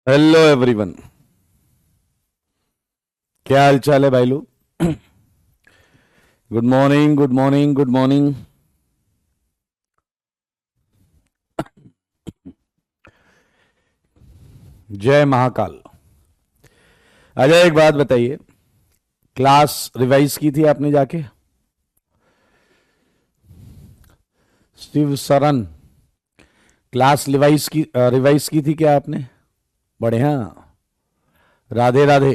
Hello everyone. क्या हाल चाल है भाई लोग? Good morning, good morning, good morning. जय महाकाल। अच्छा, एक बात बताइए, क्लास रिवाइज की थी आपने जाके? शिव सरन, क्लास रिवाइज की थी क्या आपने? बढ़िया। Radhe Radhe.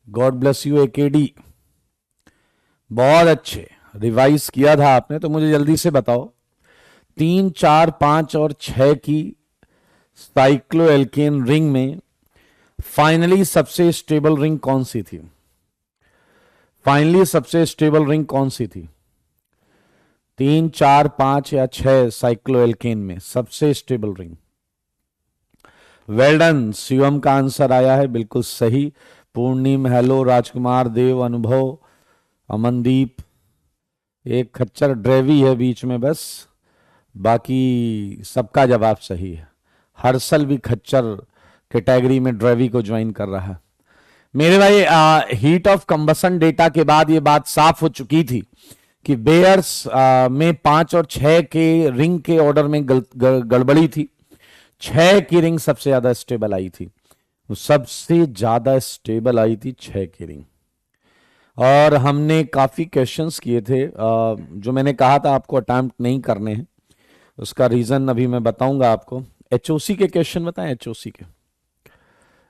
God bless you एकेडी। बहुत अच्छे। रिवाइज किया था आपने तो मुझे जल्दी से बताओ, 3, 4, 5 और 6 की साइक्लो एल्केन रिंग में फाइनली सबसे स्टेबल रिंग कौन सी थी? फाइनली सबसे स्टेबल रिंग कौन सी थी? 3, 4, 5 या 6 साइक्लो एल्केन में सबसे stable ring. Well done, Shivam का आंसर आया है बिल्कुल सही। पूर्णिम हेलो, राजकुमार देव, अनुभव, अमनदीप, एक खच्चर ड्रेवी है बीच में बस, बाकी सबका जवाब सही है। हर्षल भी खच्चर कैटेगरी में ड्रेवी को ज्वाइन कर रहा है। मेरे भाई, हीट ऑफ कंबसन डेटा के बाद ये बात साफ हो चुकी थी कि बेयर्स में 5 और 6 के रिंग के ऑर्डर में गड़बड़ी थी। 6 की रिंग सबसे ज्यादा स्टेबल आई थी। वो सबसे ज्यादा स्टेबल आई थी 6 की रिंग। और हमने काफी क्वेश्चंस किए थे, जो मैंने कहा था आपको अटेम्प्ट नहीं करने हैं। उसका रीजन अभी मैं बताऊंगा आपको। एचओसी के क्वेश्चन बताएं,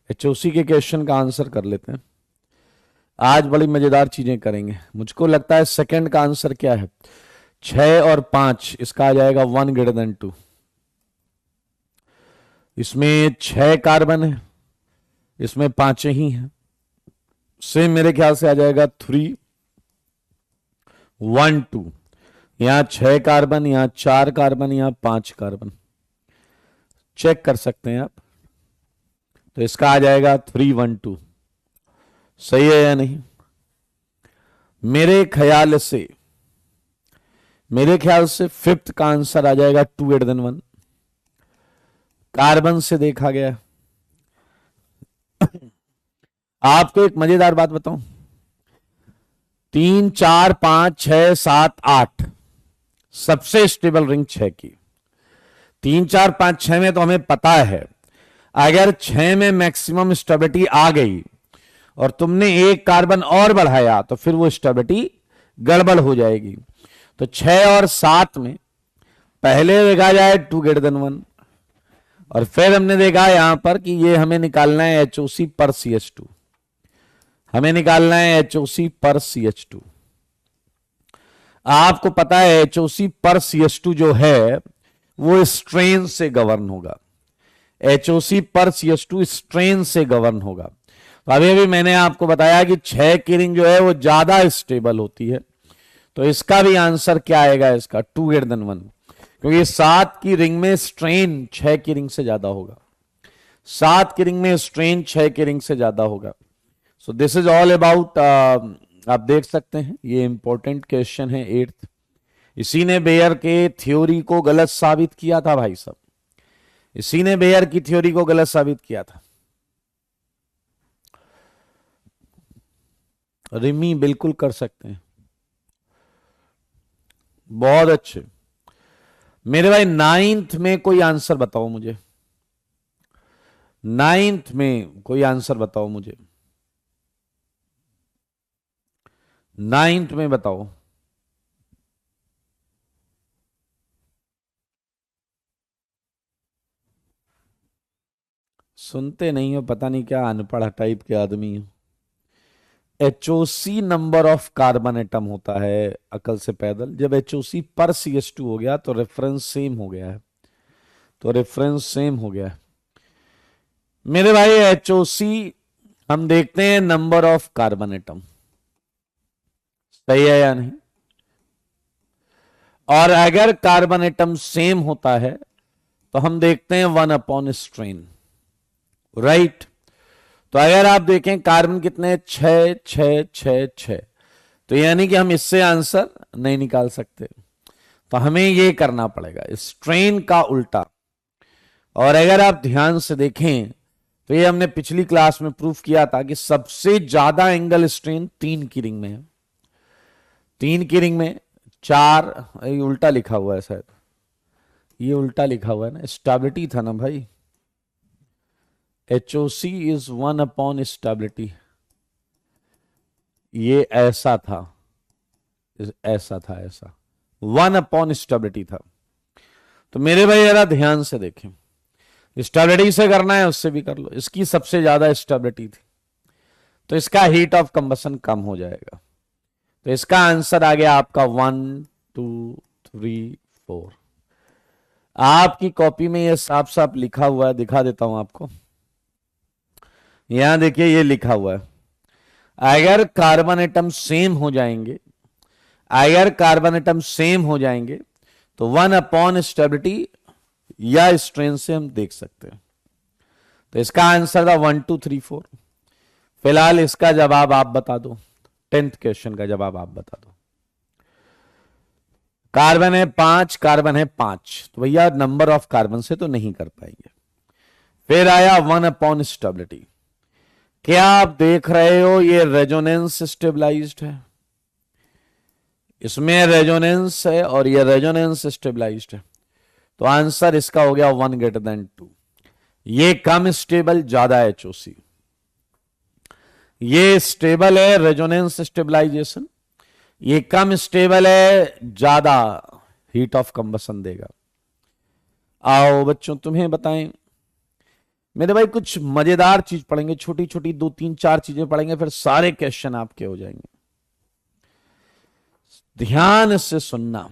एचओसी के क्वेश्चन का आंसर कर लेते हैं। आज बड़ी मजेदार चीजें करेंगे। मुझको लगता है सेकंड का आंसर क्या है? 6 और 5, इसका आ जाएगा 1 > 2। इसमें 6 कार्बन है, इसमें 5 ही है। सेम मेरे ख्याल से आ जाएगा 3, 1, 2। यहां 6 कार्बन, यहां 4 कार्बन, यहां 5 कार्बन। चेक कर सकते हैं आप। तो इसका आ जाएगा 3, 1, 2। सही है या नहीं? मेरे ख्याल से फिफ्थ का आंसर आ जाएगा 2 > 1। कार्बन से देखा गया। आपको एक मजेदार बात बताऊं, 3, 4, 5, 6, 7, 8 सबसे स्टेबल रिंग 6 की। 3, 4, 5, 6 में तो हमें पता है, अगर 6 में मैक्सिमम स्टेबिलिटी आ गई और तुमने एक कार्बन और बढ़ाया तो फिर वो स्टेबिलिटी गड़बड़ हो जाएगी। तो 6 और 7 में पहले देखा जाए 2 > 1, और फिर हमने देखा यहां पर कि ये हमें निकालना है HOC पर CH2। हमें निकालना है HOC पर CH2। आपको पता है HOC पर CH2 जो है वो स्ट्रेन से गवर्न होगा। HOC पर CH2 स्ट्रेन से गवर्न होगा। तो अभी अभी मैंने आपको बताया कि 6 की रिंग जो है वो ज्यादा स्टेबल होती है। तो इसका भी आंसर क्या आएगा? इसका 2 > 1, क्योंकि 7 की रिंग में स्ट्रेन 6 की रिंग से ज्यादा होगा। 7 की रिंग में स्ट्रेन 6 की रिंग से ज्यादा होगा। So this is all about, आप देख सकते हैं ये इंपॉर्टेंट क्वेश्चन है 8th। इसी ने बेयर के थ्योरी को गलत साबित किया था भाई साहब। इसी ने बेयर की थ्योरी को गलत साबित किया था। रिमी बिल्कुल कर सकते हैं। बहुत अच्छे। मेरे भाई 9th में कोई आंसर बताओ मुझे। 9th में कोई आंसर बताओ मुझे। 9th में बताओ। सुनते नहीं हो, पता नहीं क्या अनपढ़ टाइप के आदमी हो। HOC number of carbon atom होता है अकल से पैदल। जब HOC पर CH2 हो गया तो रेफरेंस सेम हो गया है। मेरे भाई HOC हम देखते हैं नंबर ऑफ कार्बन एटम, सही है या नहीं? और अगर कार्बन एटम सेम होता है तो हम देखते हैं 1/स्ट्रेन, राइट। तो अगर आप देखें कार्बन कितने, 6, 6, 6, 6, तो यानी कि हम इससे आंसर नहीं निकाल सकते। तो हमें ये करना पड़ेगा स्ट्रेन का उल्टा। और अगर आप ध्यान से देखें तो ये हमने पिछली क्लास में प्रूफ किया था कि सबसे ज्यादा एंगल स्ट्रेन 3 की रिंग में है। 3 की रिंग में 4, ये उल्टा लिखा हुआ है शायद, ये उल्टा लिखा हुआ है ना, स्टेबिलिटी था ना भाई, HOC इज 1 अपॉन स्टेबिलिटी, ये ऐसा था, ऐसा था, ऐसा 1 अपॉन स्टेबिलिटी था। तो मेरे भाई जरा ध्यान से देखें, स्टेबिलिटी से करना है उससे भी कर लो, इसकी सबसे ज्यादा स्टेबिलिटी थी तो इसका हीट ऑफ कंबसन कम हो जाएगा। तो इसका आंसर आ गया आपका 1 2 3 4। आपकी कॉपी में ये साफ साफ लिखा हुआ है, दिखा देता हूं आपको, यहां देखिए ये लिखा हुआ है, अगर कार्बन एटम सेम हो जाएंगे, अगर कार्बन एटम सेम हो जाएंगे तो 1 अपॉन स्टेबिलिटी या स्ट्रेन से हम देख सकते हैं। तो इसका आंसर था 1 2 3 4। फिलहाल इसका जवाब आप बता दो, 10th क्वेश्चन का जवाब आप बता दो। कार्बन है 5, कार्बन है 5, तो भैया नंबर ऑफ कार्बन से तो नहीं कर पाएंगे। फिर आया 1 अपॉन स्टेबिलिटी, क्या आप देख रहे हो ये रेजोनेंस स्टेबलाइज्ड है, इसमें रेजोनेंस है और ये रेजोनेंस स्टेबलाइज्ड है, तो आंसर इसका हो गया 1 ग्रेटर देन 2। ये कम स्टेबल, ज्यादा HOC, ये स्टेबल है रेजोनेंस स्टेबलाइजेशन, ये कम स्टेबल है, ज्यादा हीट ऑफ कंबसन देगा। आओ बच्चों तुम्हें बताएं, मेरे भाई कुछ मजेदार चीज पढ़ेंगे, छोटी छोटी 2 3 4 चीजें पढ़ेंगे, फिर सारे क्वेश्चन आपके हो जाएंगे। ध्यान से सुनना,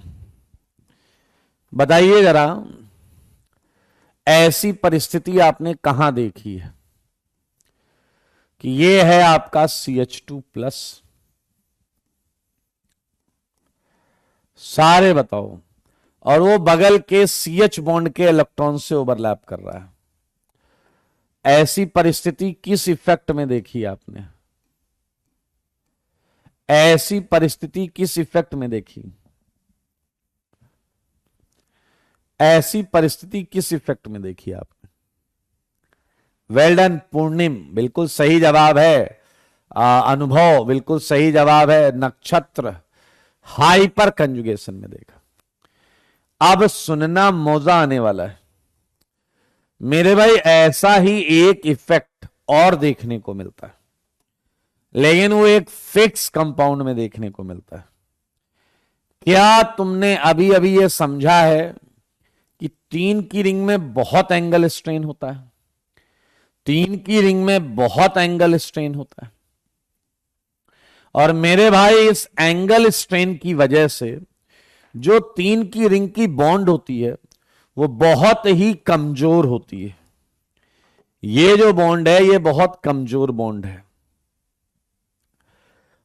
बताइए जरा, ऐसी परिस्थिति आपने कहां देखी है कि ये है आपका CH2+, सारे बताओ, और वो बगल के CH बॉन्ड के इलेक्ट्रॉन से ओवरलैप कर रहा है। ऐसी परिस्थिति किस इफेक्ट में देखी आपने, ऐसी परिस्थिति किस इफेक्ट में देखी, ऐसी परिस्थिति किस इफेक्ट में देखी आपने? वेल डन पूर्णिम, बिल्कुल सही जवाब है। अनुभव बिल्कुल सही जवाब है। नक्षत्र हाइपर कंजुगेशन में देखा। अब सुनना मौजा आने वाला है मेरे भाई, ऐसा ही एक इफेक्ट और देखने को मिलता है, लेकिन वो एक फिक्स कंपाउंड में देखने को मिलता है। क्या तुमने अभी अभी ये समझा है कि 3 की रिंग में बहुत एंगल स्ट्रेन होता है, 3 की रिंग में बहुत एंगल स्ट्रेन होता है, और मेरे भाई इस एंगल स्ट्रेन की वजह से जो 3 की रिंग की बॉन्ड होती है वो बहुत ही कमजोर होती है। ये जो बॉन्ड है ये बहुत कमजोर बॉन्ड है,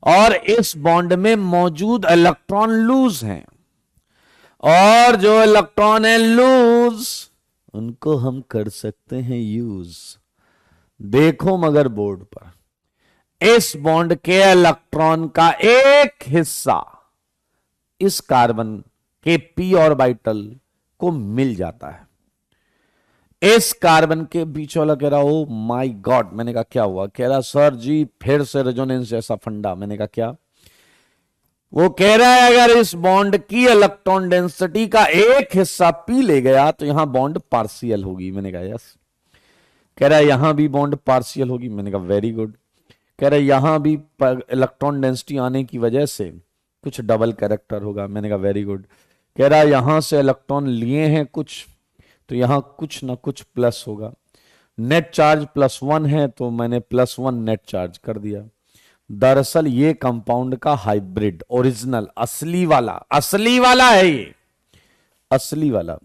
और इस बॉन्ड में मौजूद इलेक्ट्रॉन लूज हैं, और जो इलेक्ट्रॉन है लूज उनको हम कर सकते हैं यूज। देखो मगर बोर्ड पर इस बॉन्ड के इलेक्ट्रॉन का एक हिस्सा इस कार्बन के p ऑर्बिटल को मिल जाता है। इस कार्बन के बीच वाला कह रहा ओ माय गॉड, मैंने कहा क्या हुआ? कह रहा सर जी फिर से रेजोनेंस जैसा फंडा। मैंने कहा क्या? वो कह रहा है अगर इस बॉन्ड की इलेक्ट्रॉन डेंसिटी का एक हिस्सा पी ले गया तो यहां बॉन्ड पार्शियल होगी। मैंने कहा यस। कह रहा है यहां भी बॉन्ड पार्शियल होगी। मैंने कहा वेरी गुड। कह रहा है यहां भी इलेक्ट्रॉन डेंसिटी आने की वजह से कुछ डबल कैरेक्टर होगा। मैंने कहा वेरी गुड। कह रहा है यहां से इलेक्ट्रॉन लिए हैं कुछ, तो यहां कुछ ना कुछ प्लस होगा। नेट चार्ज +1 है तो मैंने +1 नेट चार्ज कर दिया। दरअसल ये कंपाउंड का हाइब्रिड ओरिजिनल असली वाला है, ये असली वाला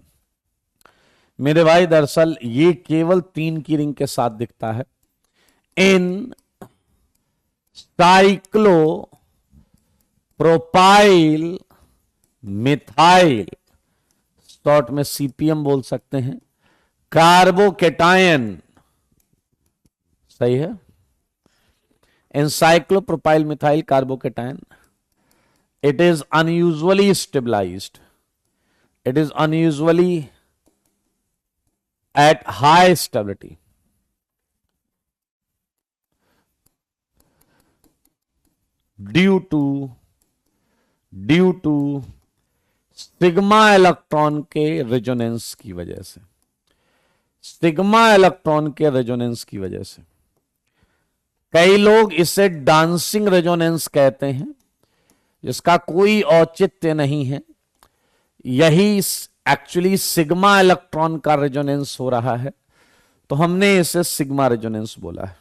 मेरे भाई। दरअसल ये केवल 3 की रिंग के साथ दिखता है। इन साइक्लो प्रोपाइल मिथाइल, शॉर्ट में CPM बोल सकते हैं, कार्बोकेटायन, सही है, एनसाइक्लोप्रोपाइल methyl carbocation. It is unusually stabilized, it is unusually at high stability. Due to sigma electron के रेजोनेंस की वजह से, सिग्मा इलेक्ट्रॉन के रेजोनेंस की वजह से। कई लोग इसे डांसिंग रेजोनेंस कहते हैं, जिसका कोई औचित्य नहीं है। यही एक्चुअली सिग्मा इलेक्ट्रॉन का रेजोनेंस हो रहा है, तो हमने इसे सिग्मा रेजोनेंस बोला है।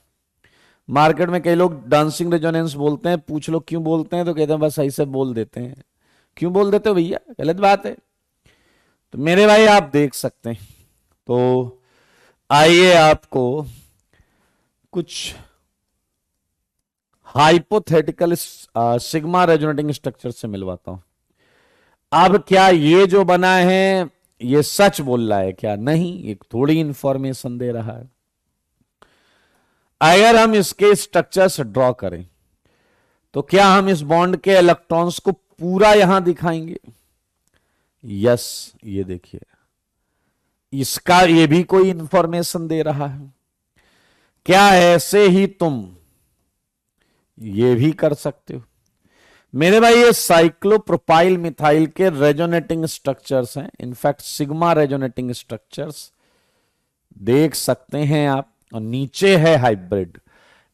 मार्केट में कई लोग डांसिंग रेजोनेंस बोलते हैं, पूछ लो क्यों बोलते हैं, तो कहते हैं बस ऐसे बोल देते हैं। क्यों बोल देते हो भैया, गलत बात है। तो मेरे भाई आप देख सकते हैं। तो आइए आपको कुछ हाइपोथेटिकल सिग्मा रेजोनेटिंग स्ट्रक्चर से मिलवाता हूं। अब क्या ये जो बना है ये सच बोल रहा है क्या? नहीं, एक थोड़ी इंफॉर्मेशन दे रहा है। अगर हम इसके स्ट्रक्चर्स ड्रॉ करें तो क्या हम इस बॉन्ड के इलेक्ट्रॉन्स को पूरा यहां दिखाएंगे? यस, ये देखिए, इसका ये भी कोई इंफॉर्मेशन दे रहा है। क्या ऐसे ही तुम ये भी कर सकते हो? मेरे भाई ये साइक्लोप्रोपाइल मिथाइल के रेजोनेटिंग स्ट्रक्चर्स हैं, इनफैक्ट सिग्मा रेजोनेटिंग स्ट्रक्चर्स देख सकते हैं आप। और नीचे है हाइब्रिड।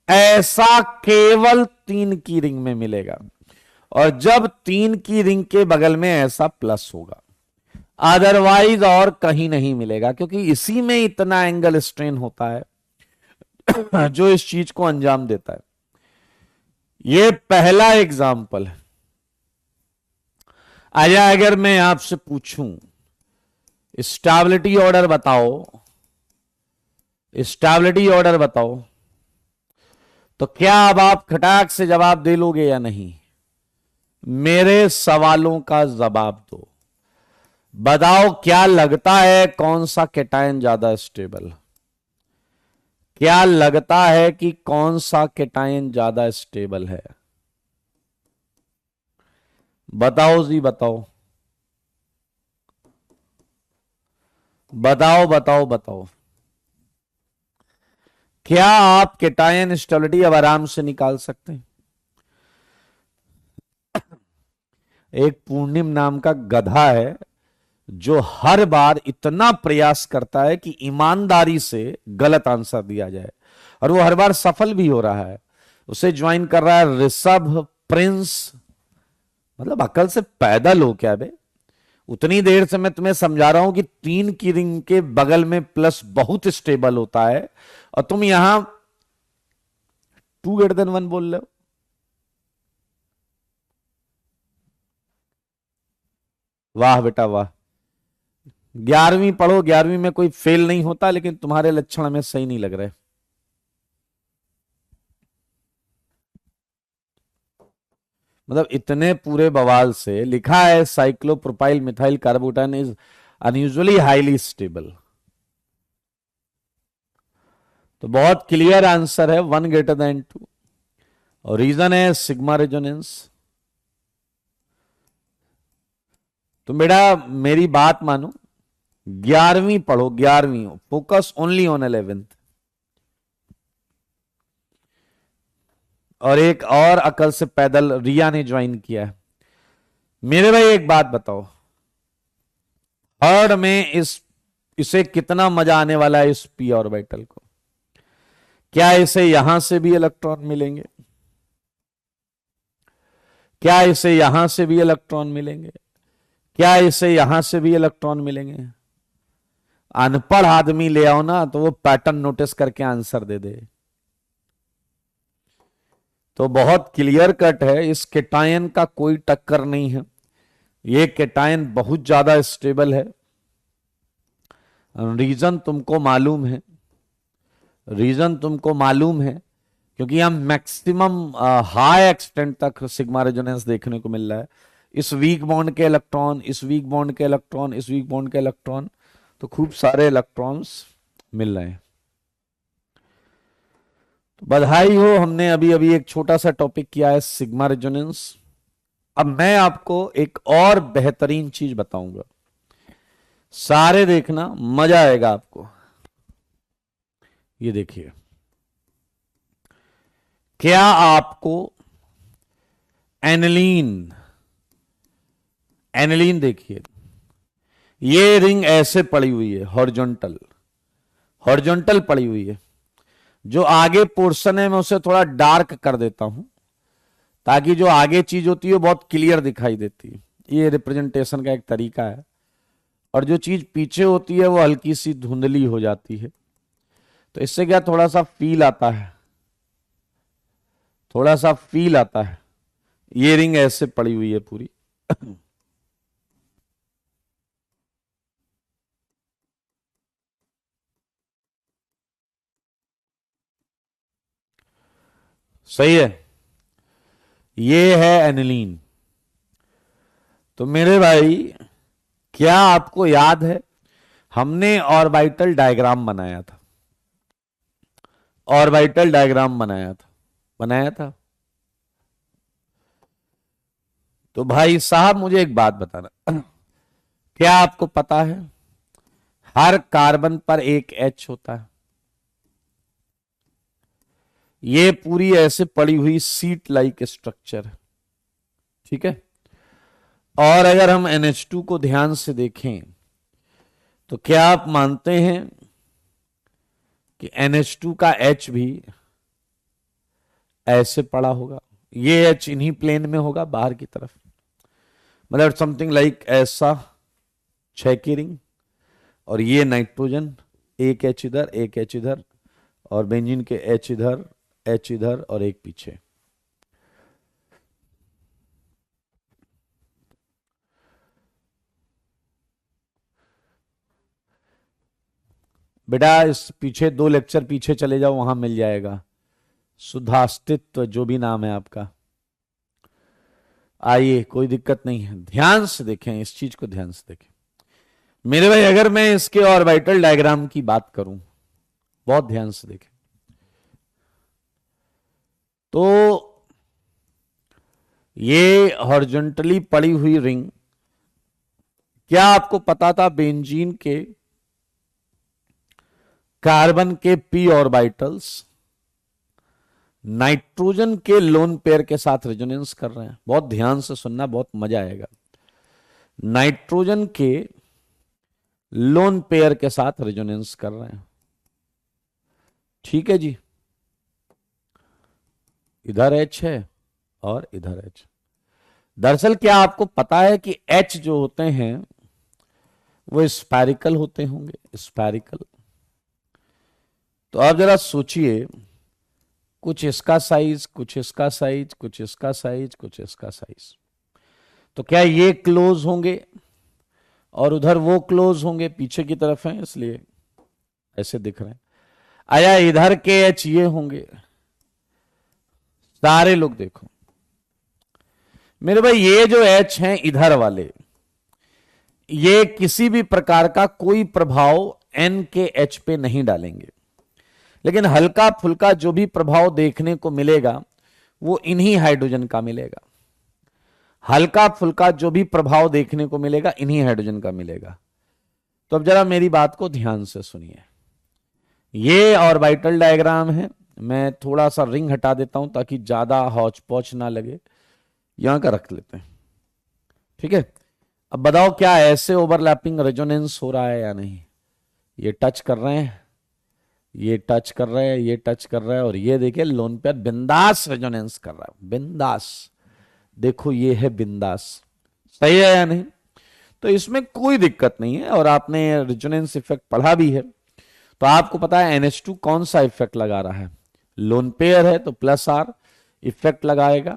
ऐसा केवल 3 की रिंग में मिलेगा, और जब 3 की रिंग के बगल में ऐसा प्लस होगा, अदरवाइज और कहीं नहीं मिलेगा, क्योंकि इसी में इतना एंगल स्ट्रेन होता है जो इस चीज को अंजाम देता है। ये पहला एग्जाम्पल है। आया, अगर मैं आपसे पूछूं स्टेबिलिटी ऑर्डर बताओ, स्टेबिलिटी ऑर्डर बताओ, तो क्या अब आप खटाक से जवाब दे लोगे या नहीं? मेरे सवालों का जवाब दो। बताओ, क्या लगता है कौन सा कैटायन ज्यादा स्टेबल? क्या लगता है कि कौन सा कैटायन ज्यादा स्टेबल है? बताओ जी, बताओ बताओ बताओ बताओ। क्या आप कैटायन स्टेबिलिटी अब आराम से निकाल सकते हैं? एक पूर्णिम नाम का गधा है जो हर बार इतना प्रयास करता है कि ईमानदारी से गलत आंसर दिया जाए, और वो हर बार सफल भी हो रहा है। उसे ज्वाइन कर रहा है ऋषभ प्रिंस। मतलब अकल से पैदल हो क्या बे? उतनी देर से मैं तुम्हें समझा रहा हूं कि 3 की रिंग के बगल में प्लस बहुत स्टेबल होता है, और तुम यहां 2 > 1 बोल रहे हो। वाह बेटा वाह। 11वीं पढ़ो, 11वीं में कोई फेल नहीं होता, लेकिन तुम्हारे लक्षण हमें सही नहीं लग रहे। मतलब इतने पूरे बवाल से लिखा है cyclopropyl methyl carbocation is unusually highly stable. तो बहुत क्लियर आंसर है 1 > 2, और रीजन है सिग्मा रेजोनेंस। तो बेटा मेरी बात मानो, 11वीं पढ़ो, 11वीं, फोकस ओनली ऑन 11th। और एक और अकल से पैदल रिया ने ज्वाइन किया है। मेरे भाई एक बात बताओ, थर्ड में इसे कितना मजा आने वाला है इस पी ऑर्बिटल को? क्या इसे यहां से भी इलेक्ट्रॉन मिलेंगे? क्या इसे यहां से भी इलेक्ट्रॉन मिलेंगे? क्या इसे यहां से भी इलेक्ट्रॉन मिलेंगे? अनपढ़ आदमी ले आओ ना, तो वो पैटर्न नोटिस करके आंसर दे दे। तो बहुत क्लियर कट है, इस कैटायन का कोई टक्कर नहीं है। ये कैटायन बहुत ज्यादा स्टेबल है। रीजन तुमको मालूम है, रीजन तुमको मालूम है, क्योंकि हम मैक्सिमम हाई एक्सटेंट तक सिग्मा रेजोनेंस देखने को मिल रहा है। इस वीक बॉन्ड के इलेक्ट्रॉन, इस वीक बॉन्ड के इलेक्ट्रॉन, इस वीक बॉन्ड के इलेक्ट्रॉन, तो खूब सारे इलेक्ट्रॉन्स मिल रहे हैं। तो बधाई हो, हमने अभी अभी एक छोटा सा टॉपिक किया है सिग्मा रेजोनेंस। अब मैं आपको एक और बेहतरीन चीज बताऊंगा, सारे देखना, मजा आएगा आपको। ये देखिए, क्या आपको एनिलीन, एनिलीन देखिए, ये रिंग ऐसे पड़ी हुई है, हॉरिजॉन्टल, हॉरिजॉन्टल पड़ी हुई है। जो आगे पोर्शन है मैं उसे थोड़ा डार्क कर देता हूं ताकि जो आगे चीज होती है वो बहुत क्लियर दिखाई देती है। ये रिप्रेजेंटेशन का एक तरीका है। और जो चीज पीछे होती है वो हल्की सी धुंधली हो जाती है। तो इससे क्या थोड़ा सा फील आता है, थोड़ा सा फील आता है। ये रिंग ऐसे पड़ी हुई है पूरी। सही है, ये है एनिलीन। तो मेरे भाई, क्या आपको याद है हमने ऑर्बिटल डायग्राम बनाया था, ऑर्बिटल डायग्राम बनाया था, बनाया था। तो भाई साहब मुझे एक बात बताना, क्या आपको पता है हर कार्बन पर एक H होता है? ये पूरी ऐसे पड़ी हुई सीट लाइक स्ट्रक्चर है, ठीक है। और अगर हम NH2 को ध्यान से देखें तो क्या आप मानते हैं कि NH2 का H भी ऐसे पड़ा होगा? ये H इन्हीं प्लेन में होगा बाहर की तरफ, मतलब समथिंग लाइक ऐसा 6 की रिंग। और ये नाइट्रोजन, एक H इधर, एक H इधर, और बेंजीन के H इधर, H इधर और एक पीछे। बेटा इस पीछे 2 लेक्चर पीछे चले जाओ, वहां मिल जाएगा सुधास्तित्व, जो भी नाम है आपका। आइए, कोई दिक्कत नहीं है, ध्यान से देखें इस चीज को, ध्यान से देखें मेरे भाई। अगर मैं इसके ऑर्बिटल डायग्राम की बात करूं, बहुत ध्यान से देखें, तो ये हॉरिजॉन्टली पड़ी हुई रिंग, क्या आपको पता था बेंजीन के कार्बन के p ऑर्बिटल्स नाइट्रोजन के लोन पेयर के साथ रेजोनेंस कर रहे हैं? बहुत ध्यान से सुनना, बहुत मजा आएगा। नाइट्रोजन के लोन पेयर के साथ रेजोनेंस कर रहे हैं, ठीक है जी। इधर H है और इधर H। दरअसल क्या आपको पता है कि H जो होते हैं वो स्फेरिकल होते होंगे, स्फेरिकल। तो आप जरा सोचिए, कुछ इसका साइज, कुछ इसका साइज, कुछ इसका साइज, कुछ इसका साइज, तो क्या ये क्लोज होंगे और उधर वो क्लोज होंगे? पीछे की तरफ हैं इसलिए ऐसे दिख रहे हैं। आया इधर के H ये होंगे, सारे लोग देखो मेरे भाई, ये जो H हैं इधर वाले, ये किसी भी प्रकार का कोई प्रभाव N के H पे नहीं डालेंगे, लेकिन हल्का फुल्का जो भी प्रभाव देखने को मिलेगा वो इन्हीं हाइड्रोजन का मिलेगा। हल्का फुल्का जो भी प्रभाव देखने को मिलेगा इन्हीं हाइड्रोजन का मिलेगा। तो अब जरा मेरी बात को ध्यान से सुनिए, ये ऑर्बिटल डायग्राम है। मैं थोड़ा सा रिंग हटा देता हूं ताकि ज्यादा हौच पौच ना लगे, यहां का रख लेते हैं, ठीक है। अब बताओ क्या ऐसे ओवरलैपिंग रेजोनेंस हो रहा है या नहीं? ये टच कर रहे हैं, ये टच कर रहे हैं, ये टच कर रहा है, और ये देखिए लोन पेयर बिंदास रेजोनेंस कर रहा है, बिंदास। देखो ये है बिंदास, सही है या नहीं? तो इसमें कोई दिक्कत नहीं है। और आपने रेजोनेंस इफेक्ट पढ़ा भी है, तो आपको पता है NH2 कौन सा इफेक्ट लगा रहा है। लोन पेयर है तो +R इफेक्ट लगाएगा,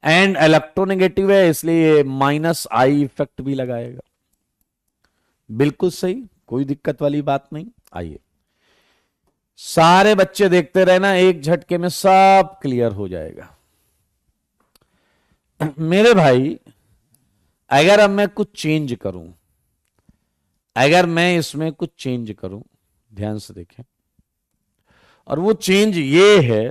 एंड इलेक्ट्रोनेगेटिव है इसलिए -I इफेक्ट भी लगाएगा। बिल्कुल सही, कोई दिक्कत वाली बात नहीं। आइए सारे बच्चे देखते रहना, एक झटके में सब क्लियर हो जाएगा। मेरे भाई अगर अब मैं कुछ चेंज करूं, अगर मैं इसमें कुछ चेंज करूं, ध्यान से देखें, और वो चेंज ये है,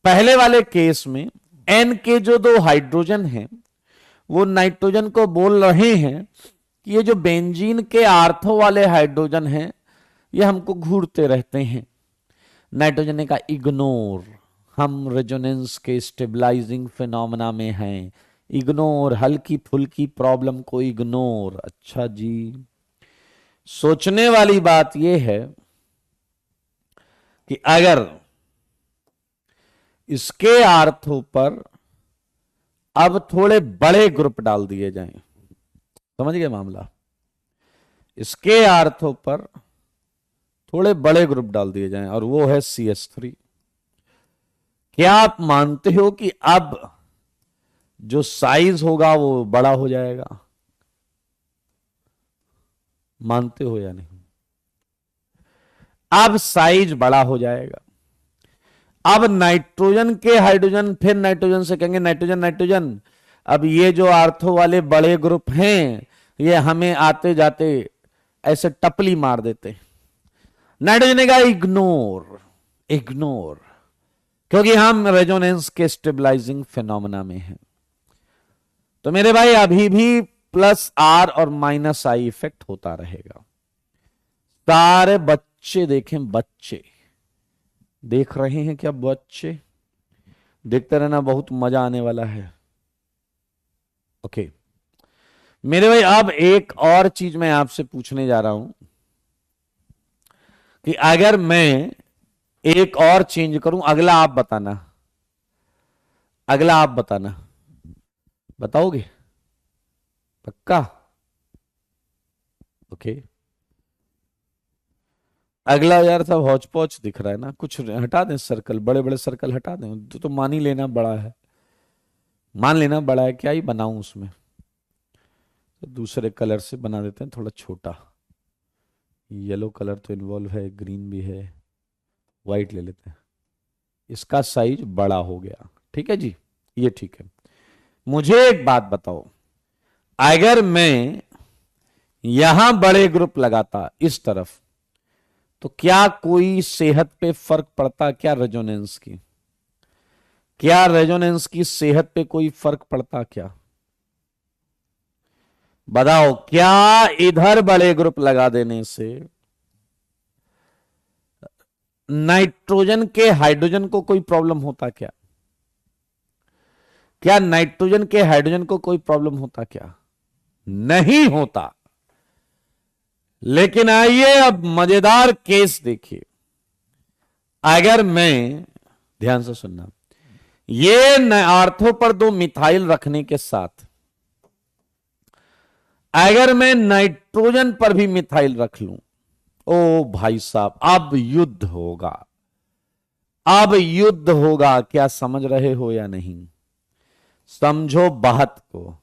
पहले वाले केस में N के जो 2 हाइड्रोजन हैं वो नाइट्रोजन को बोल रहे हैं कि ये जो बेंजीन के आर्थो वाले हाइड्रोजन हैं ये हमको घूरते रहते हैं। नाइट्रोजन ने कहा इग्नोर, हम रेजोनेंस के स्टेबलाइजिंग फिनोमेना में हैं, इग्नोर, हल्की फुल्की प्रॉब्लम को इग्नोर। अच्छा जी, सोचने वाली बात यह है कि अगर इसके आर्थों पर अब थोड़े बड़े ग्रुप डाल दिए जाएं, समझ गए मामला, इसके आर्थों पर थोड़े बड़े ग्रुप डाल दिए जाएं और वो है CH3, क्या आप मानते हो कि अब जो साइज होगा वो बड़ा हो जाएगा? मानते हो या नहीं? अब साइज बड़ा हो जाएगा। अब नाइट्रोजन के हाइड्रोजन फिर नाइट्रोजन से कहेंगे नाइट्रोजन नाइट्रोजन, अब ये जो आर्थो वाले बड़े ग्रुप हैं ये हमें आते जाते ऐसे टपली मार देते। नाइट्रोजन ने कहा इग्नोर, इग्नोर, क्योंकि हम रेजोनेंस के स्टेबलाइजिंग फिनोमेना में हैं। तो मेरे भाई अभी भी +R और -I इफेक्ट होता रहेगा। सारे बच्चे देखें, बच्चे देख रहे हैं क्या? बच्चे देखते रहना, बहुत मजा आने वाला है। ओके मेरे भाई, अब एक और चीज मैं आपसे पूछने जा रहा हूं कि अगर मैं एक और चेंज करूं, अगला आप बताना, अगला आप बताना, बताओगे? पक्का? ओके अगला यार सब हौच पौच दिख रहा है ना, कुछ हटा दें, सर्कल, बड़े बड़े सर्कल हटा दें। तो मान ही लेना बड़ा है, मान लेना बड़ा है, क्या ही बनाऊं उसमें, तो दूसरे कलर से बना देते हैं थोड़ा छोटा। येलो कलर तो इन्वॉल्व है, ग्रीन भी है, वाइट ले लेते हैं, इसका साइज बड़ा हो गया। ठीक है जी, ये ठीक है। मुझे एक बात बताओ, अगर मैं यहां बड़े ग्रुप लगाता इस तरफ, तो क्या कोई सेहत पे फर्क पड़ता? क्या रेजोनेंस की, क्या रेजोनेंस की सेहत पे कोई फर्क पड़ता? क्या बताओ, क्या इधर बड़े ग्रुप लगा देने से नाइट्रोजन के हाइड्रोजन को कोई प्रॉब्लम होता? क्या क्या नाइट्रोजन के हाइड्रोजन को कोई प्रॉब्लम होता? क्या नहीं होता। लेकिन आइए अब मजेदार केस देखिए, अगर मैं, ध्यान से सुनना, ये आर्थो पर 2 मिथाइल रखने के साथ अगर मैं नाइट्रोजन पर भी मिथाइल रख लूं, ओ भाई साहब, अब युद्ध होगा, अब युद्ध होगा। क्या समझ रहे हो या नहीं? समझो बात को,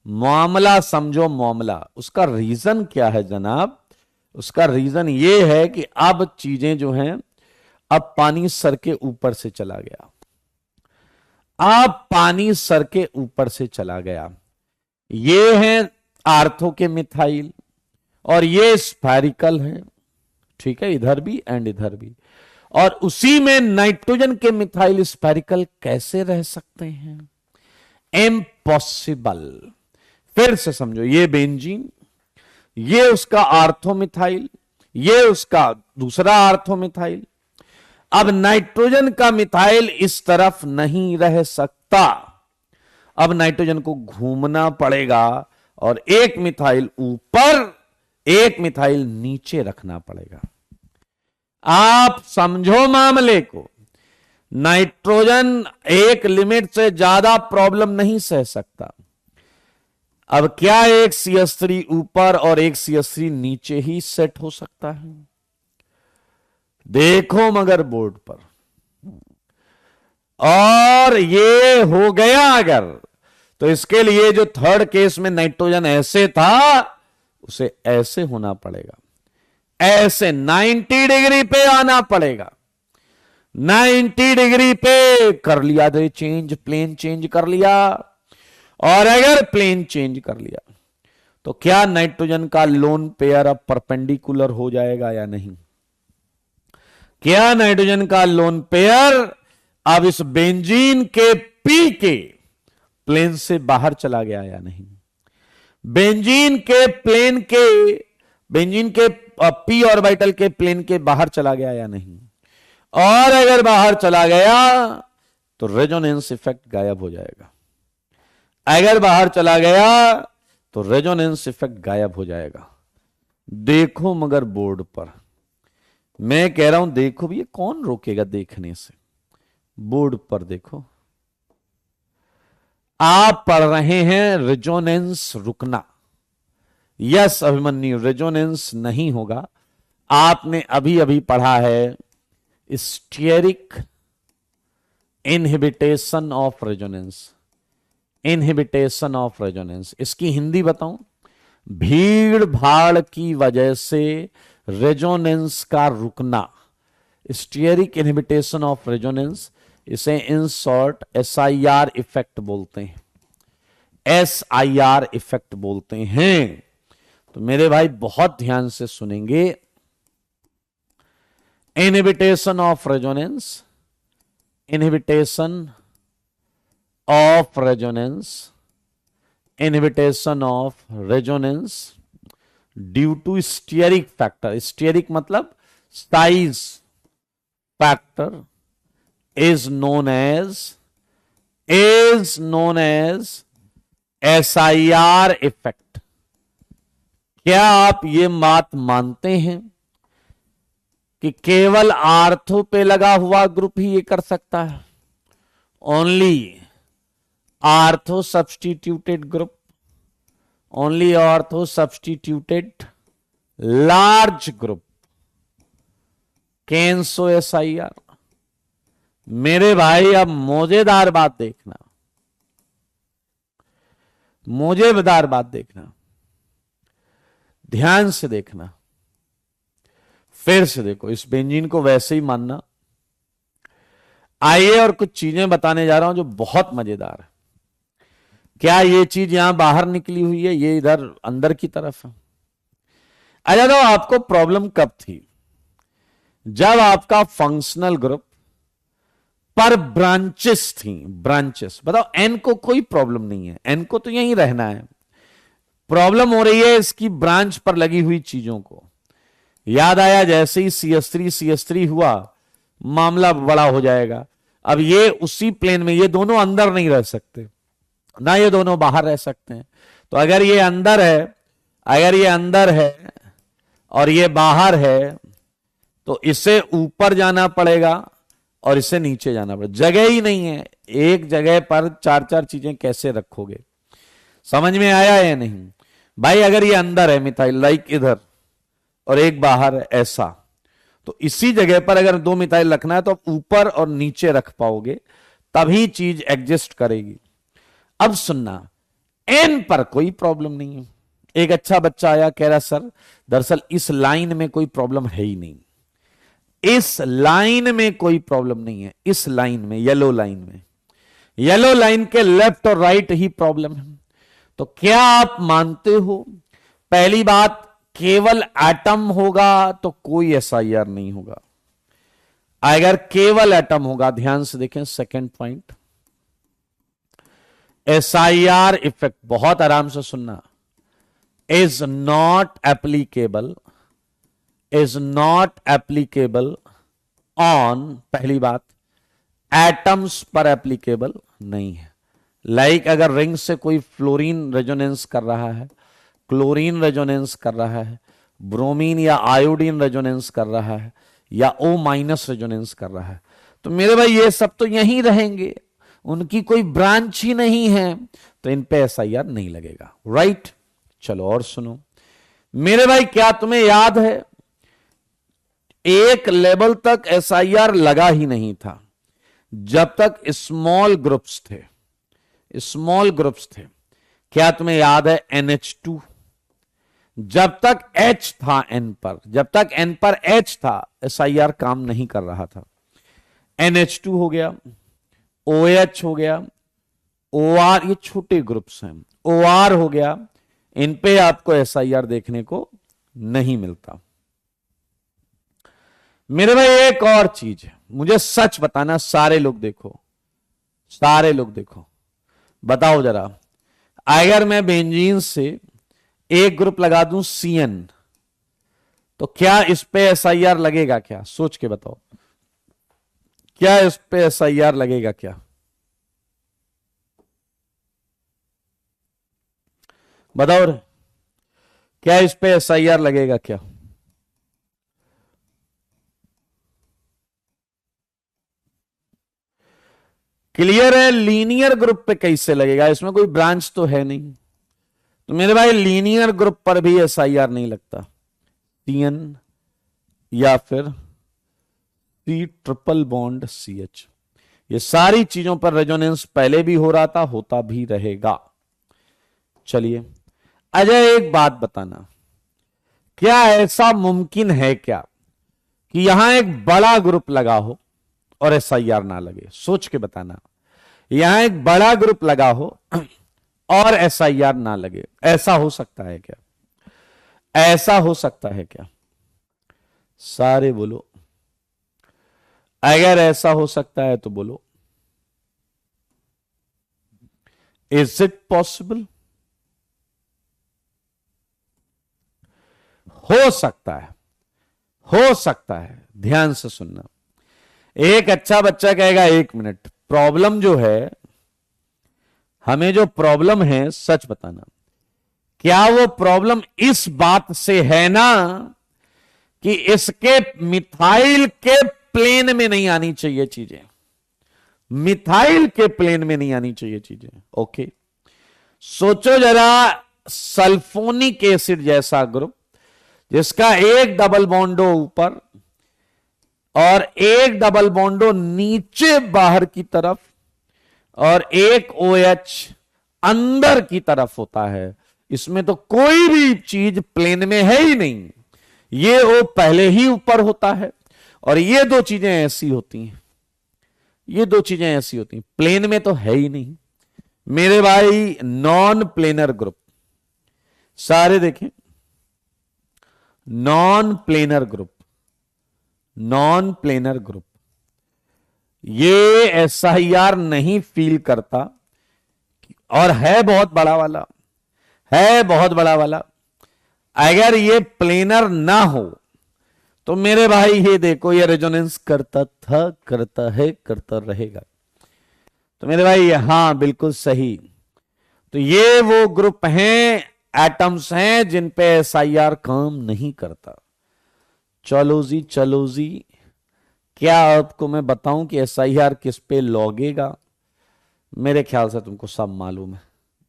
मामला समझो मामला। उसका रीजन क्या है जनाब? उसका रीजन ये है कि अब चीजें जो हैं, अब पानी सर के ऊपर से चला गया, अब पानी सर के ऊपर से चला गया। ये है आर्थो के मिथाइल और ये स्फेरिकल है, ठीक है, इधर भी एंड इधर भी। और उसी में नाइट्रोजन के मिथाइल स्फेरिकल कैसे रह सकते हैं? इम्पॉसिबल। फिर से समझो, ये बेंजीन, ये उसका आर्थोमिथाइल, ये उसका दूसरा आर्थोमिथाइल। अब नाइट्रोजन का मिथाइल इस तरफ नहीं रह सकता, अब नाइट्रोजन को घूमना पड़ेगा और एक मिथाइल ऊपर, एक मिथाइल नीचे रखना पड़ेगा। आप समझो मामले को, नाइट्रोजन एक लिमिट से ज्यादा प्रॉब्लम नहीं सह सकता। अब क्या एक CH3 ऊपर और एक CH3 नीचे ही सेट हो सकता है? देखो मगर बोर्ड पर, और ये हो गया अगर, तो इसके लिए जो थर्ड केस में नाइट्रोजन ऐसे था, उसे ऐसे होना पड़ेगा, ऐसे 90 डिग्री पे आना पड़ेगा। 90 डिग्री पे कर लिया तो चेंज, प्लेन चेंज कर लिया, और अगर प्लेन चेंज कर लिया तो क्या नाइट्रोजन का लोन पेयर अब परपेंडिकुलर हो जाएगा या नहीं? क्या नाइट्रोजन का लोन पेयर अब इस बेंजीन के पी के प्लेन से बाहर चला गया या नहीं? बेंजीन के पी ऑर्बिटल के प्लेन के बाहर चला गया या नहीं, और अगर बाहर चला गया तो रेजोनेंस इफेक्ट गायब हो जाएगा। अगर बाहर चला गया तो रेजोनेंस इफेक्ट गायब हो जाएगा। देखो मगर बोर्ड पर, मैं कह रहा हूं देखो भी, ये कौन रोकेगा देखने से। बोर्ड पर देखो, आप पढ़ रहे हैं रेजोनेंस रुकना। यस अभिमन्यु, रेजोनेंस नहीं होगा। आपने अभी अभी पढ़ा है steric inhibition of resonance. Inhibition of resonance, इसकी हिंदी बताऊं, भीड़ भाड़ की वजह से रेजोनेंस का रुकना, स्टीयरिक इनहिबिटेशन ऑफ रेजोनेंस। इसे इन शॉर्ट SIR इफेक्ट बोलते हैं, SIR इफेक्ट बोलते हैं। तो मेरे भाई बहुत ध्यान से सुनेंगे। Inhibition of resonance, inhibition of resonance, inhibition of resonance due to steric factor. Steric मतलब size factor is known as SIR effect. क्या आप ये बात मानते हैं कि केवल आर्थो पे लगा हुआ ग्रुप ही ये कर सकता है? Only ortho substituted group, only ortho substituted large group can show SIR। मेरे भाई अब मौजेदार बात देखना, मौजेदार बात देखना, ध्यान से देखना, फिर से देखो। इस बेंजीन को वैसे ही मानना। आइए और कुछ चीजें बताने जा रहा हूं जो बहुत मजेदार है। क्या ये चीज यहां बाहर निकली हुई है, ये इधर अंदर की तरफ है। अच्छा तो आपको प्रॉब्लम कब थी? जब आपका फंक्शनल ग्रुप पर ब्रांचेस थी। ब्रांचेस बताओ, एन को कोई प्रॉब्लम नहीं है, एन को तो यहीं रहना है। प्रॉब्लम हो रही है इसकी ब्रांच पर लगी हुई चीजों को। याद आया, जैसे ही CH3 हुआ मामला बड़ा हो जाएगा। अब ये उसी प्लेन में, ये दोनों अंदर नहीं रह सकते ना, ये दोनों बाहर रह सकते हैं। तो अगर ये अंदर है, अगर ये अंदर है और ये बाहर है, तो इसे ऊपर जाना पड़ेगा और इसे नीचे जाना पड़ेगा। जगह ही नहीं है, एक जगह पर चार चार चीजें कैसे रखोगे? समझ में आया या नहीं भाई? अगर ये अंदर है मिथाइल, लाइक इधर, और एक बाहर है ऐसा, तो इसी जगह पर अगर दो मिथाइल रखना है तो आप ऊपर और नीचे रख पाओगे, तभी चीज एग्जिस्ट करेगी। अब सुनना, एन पर कोई प्रॉब्लम नहीं है। एक अच्छा बच्चा आया, कह रहा सर दरअसल इस लाइन में कोई प्रॉब्लम है ही नहीं, इस लाइन में कोई प्रॉब्लम नहीं है। इस लाइन में, येलो लाइन में, येलो लाइन के लेफ्ट और राइट ही प्रॉब्लम है। तो क्या आप मानते हो? पहली बात, केवल एटम होगा तो कोई SIR नहीं होगा। अगर केवल एटम होगा, ध्यान से देखें सेकंड पॉइंट, SIR इफेक्ट, बहुत आराम से सुनना, is not applicable, is not applicable on, पहली बात, एटम्स पर एप्लीकेबल नहीं है। लाइक अगर रिंग से कोई फ्लोरीन रेजोनेंस कर रहा है, क्लोरीन रेजोनेंस कर रहा है, ब्रोमीन या आयोडीन रेजोनेंस कर रहा है, या O- रेजोनेंस कर रहा है, तो मेरे भाई ये सब तो यहीं रहेंगे, उनकी कोई ब्रांच ही नहीं है, तो इन पे SIR नहीं लगेगा। राइट? चलो और सुनो मेरे भाई, क्या तुम्हें याद है एक लेवल तक SIR लगा ही नहीं था जब तक स्मॉल ग्रुप्स थे, स्मॉल ग्रुप्स थे। क्या तुम्हें याद है NH2? जब तक H था N पर, जब तक N पर H था, SIR काम नहीं कर रहा था। NH2 हो गया, OH हो गया, OR, ये छोटे ग्रुप्स हैं, OR हो गया, इन पे आपको SIR देखने को नहीं मिलता। मेरे भाई एक और चीज है, मुझे सच बताना, सारे लोग देखो, सारे लोग देखो, बताओ जरा, अगर मैं बेंजीन से एक ग्रुप लगा दूं CN, तो क्या इस पे एसआईआर लगेगा क्या? सोच के बताओ, क्या इस पे एसआईआर लगेगा क्या? बताओ रे, क्या इस पे एसआईआर लगेगा क्या? क्लियर है? लीनियर ग्रुप पे कैसे लगेगा? इसमें कोई ब्रांच तो है नहीं, तो मेरे भाई लीनियर ग्रुप पर भी एसआईआर नहीं लगता। सीएन या फिर C triple bond C H, ये सारी चीजों पर रेजोनेंस पहले भी हो रहा था, होता भी रहेगा। चलिए अजय, एक बात बताना, क्या ऐसा मुमकिन है क्या कि यहां एक बड़ा ग्रुप लगा हो और एसआईआर ना लगे? सोच के बताना, यहां एक बड़ा ग्रुप लगा हो और एसआईआर ना लगे, ऐसा हो सकता है क्या? ऐसा हो सकता है क्या? सारे बोलो, अगर ऐसा हो सकता है तो बोलो। Is it possible? हो सकता है, हो सकता है। ध्यान से सुनना, एक अच्छा बच्चा कहेगा 1 मिनट, प्रॉब्लम जो है, हमें जो प्रॉब्लम है सच बताना, क्या वो प्रॉब्लम इस बात से है ना कि इसके मिथाइल के प्लेन में नहीं आनी चाहिए चीजें? मिथाइल के प्लेन में नहीं आनी चाहिए चीजें। ओके, सोचो जरा, सल्फोनिक एसिड जैसा ग्रुप जिसका एक डबल बॉन्डो ऊपर और एक डबल बॉन्डो नीचे बाहर की तरफ और एक OH अंदर की तरफ होता है, इसमें तो कोई भी चीज प्लेन में है ही नहीं, ये O पहले ही ऊपर होता है और ये दो चीजें ऐसी होती हैं, ये दो चीजें ऐसी होती हैं, प्लेन में तो है ही नहीं मेरे भाई। नॉन प्लेनर ग्रुप, सारे देखें, non planar group, non planar group, ये एसआईआर नहीं फील करता और है बहुत बड़ा वाला, है बहुत बड़ा वाला। अगर ये प्लेनर ना हो तो मेरे भाई ये देखो, ये रेजोनेंस करता था, करता है, करता रहेगा। तो मेरे भाई हां बिल्कुल सही, तो ये वो ग्रुप हैं, एटम्स हैं जिन पे एसआईआर काम नहीं करता। चलो जी, चलो जी, क्या आपको मैं बताऊं कि एसआईआर किस पे लगेगा? मेरे ख्याल से तुमको सब मालूम है,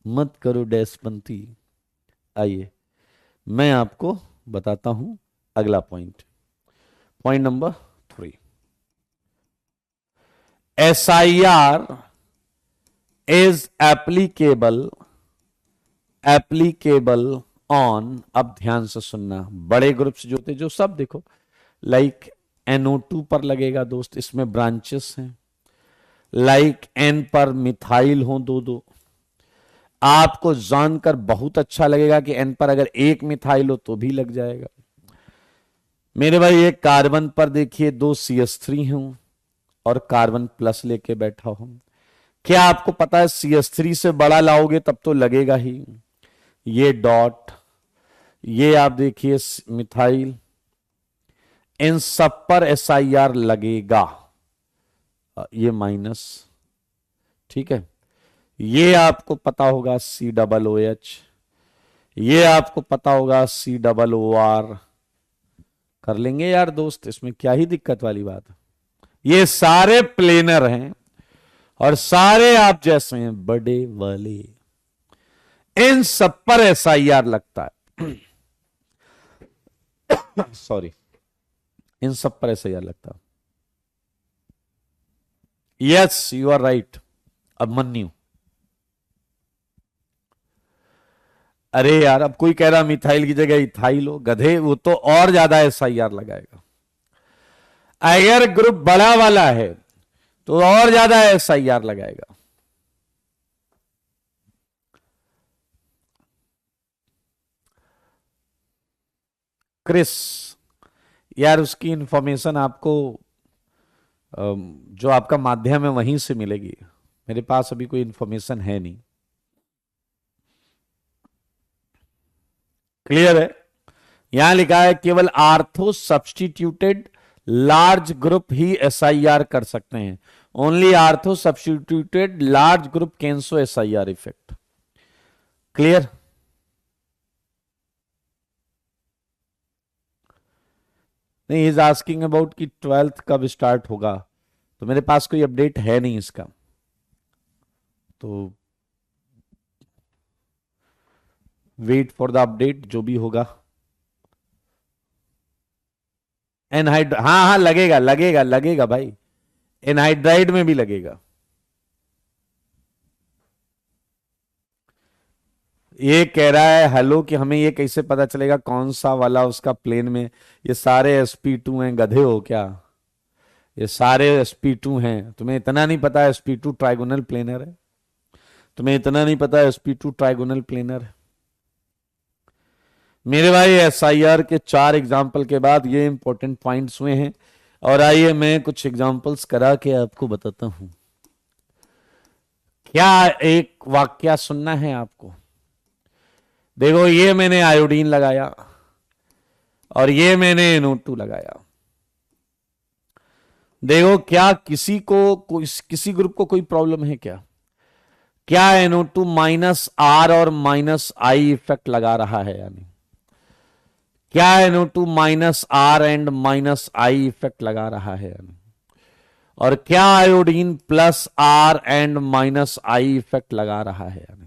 मत करो डैशपंथी। आइए मैं आपको बताता हूं अगला point, point number 3। SIR is applicable on, अब ध्यान से सुनना, बड़े ग्रुप्स जो थे, जो सब देखो, लाइक NO2 पर लगेगा दोस्त, इसमें ब्रांचेस हैं, लाइक N पर मिथाइल हो दो दो। आपको जानकर बहुत अच्छा लगेगा कि N पर अगर एक मिथाइल हो तो भी लग जाएगा मेरे भाई। एक कार्बन पर देखिए 2 CH3 हूं और कार्बन प्लस लेके बैठा हूं। क्या आपको पता है CH3 से बड़ा लाओगे तब तो लगेगा ही। ये डॉट, ये आप देखिए मिथाइल, इन सब पर एसआईआर लगेगा। ये माइनस, ठीक है, ये आपको पता होगा COOH, ये आपको पता होगा COOR। कर लेंगे यार दोस्त, इसमें क्या ही दिक्कत वाली बात है। ये सारे प्लेनर हैं और सारे आप जैसे हैं बड़े वाले, इन सब पर एसआईआर लगता है। सॉरी, इन सब पर एसआईआर लगता है। Yes you are right. Abhimanyu, अरे यार, अब कोई कह रहा मिथाइल की जगह इथाइल हो, गधे, वो तो और ज्यादा एसआईआर लगाएगा। अगर ग्रुप बड़ा वाला है तो और ज्यादा एसआईआर लगाएगा। क्रिस, यार उसकी इंफॉर्मेशन आपको जो आपका माध्यम है वहीं से मिलेगी, मेरे पास अभी कोई इंफॉर्मेशन है नहीं। क्लियर है? यहां लिखा है केवल आर्थो सब्स्टिट्यूटेड लार्ज ग्रुप ही एसआईआर कर सकते हैं। Only ortho substituted large group can show SIR effect. Clear? नहीं, इज आस्किंग अबाउट कि 12th कब स्टार्ट होगा, तो मेरे पास कोई अपडेट है नहीं इसका, तो वेट फॉर द अपडेट जो भी होगा। एनहाइड, हाँ हाँ लगेगा लगेगा लगेगा भाई, एनहाइड्राइड में भी लगेगा। ये कह रहा है हेलो कि हमें ये कैसे पता चलेगा कौन सा वाला उसका प्लेन में, ये सारे sp2 हैं, गधे हो क्या? ये सारे sp2 हैं, तुम्हें इतना नहीं पता sp2 ट्राइगोनल प्लेनर है? तुम्हें इतना नहीं पता sp2 ट्राइगोनल प्लेनर है? मेरे भाई एसआईआर के 4 एग्जाम्पल के बाद ये इंपॉर्टेंट पॉइंट्स हुए हैं, और आइए मैं कुछ एग्जाम्पल्स करा के आपको बताता हूं। क्या एक वाक्य सुनना है आपको? देखो, ये मैंने आयोडीन लगाया और ये मैंने NO2 लगाया। देखो, क्या किसी ग्रुप को कोई प्रॉब्लम है क्या? क्या NO2 -R और -I इफेक्ट लगा रहा है? यानी क्या NO2 -R and -I effect लगा रहा है? यानी और क्या iodine +R and -I effect लगा रहा है? यानी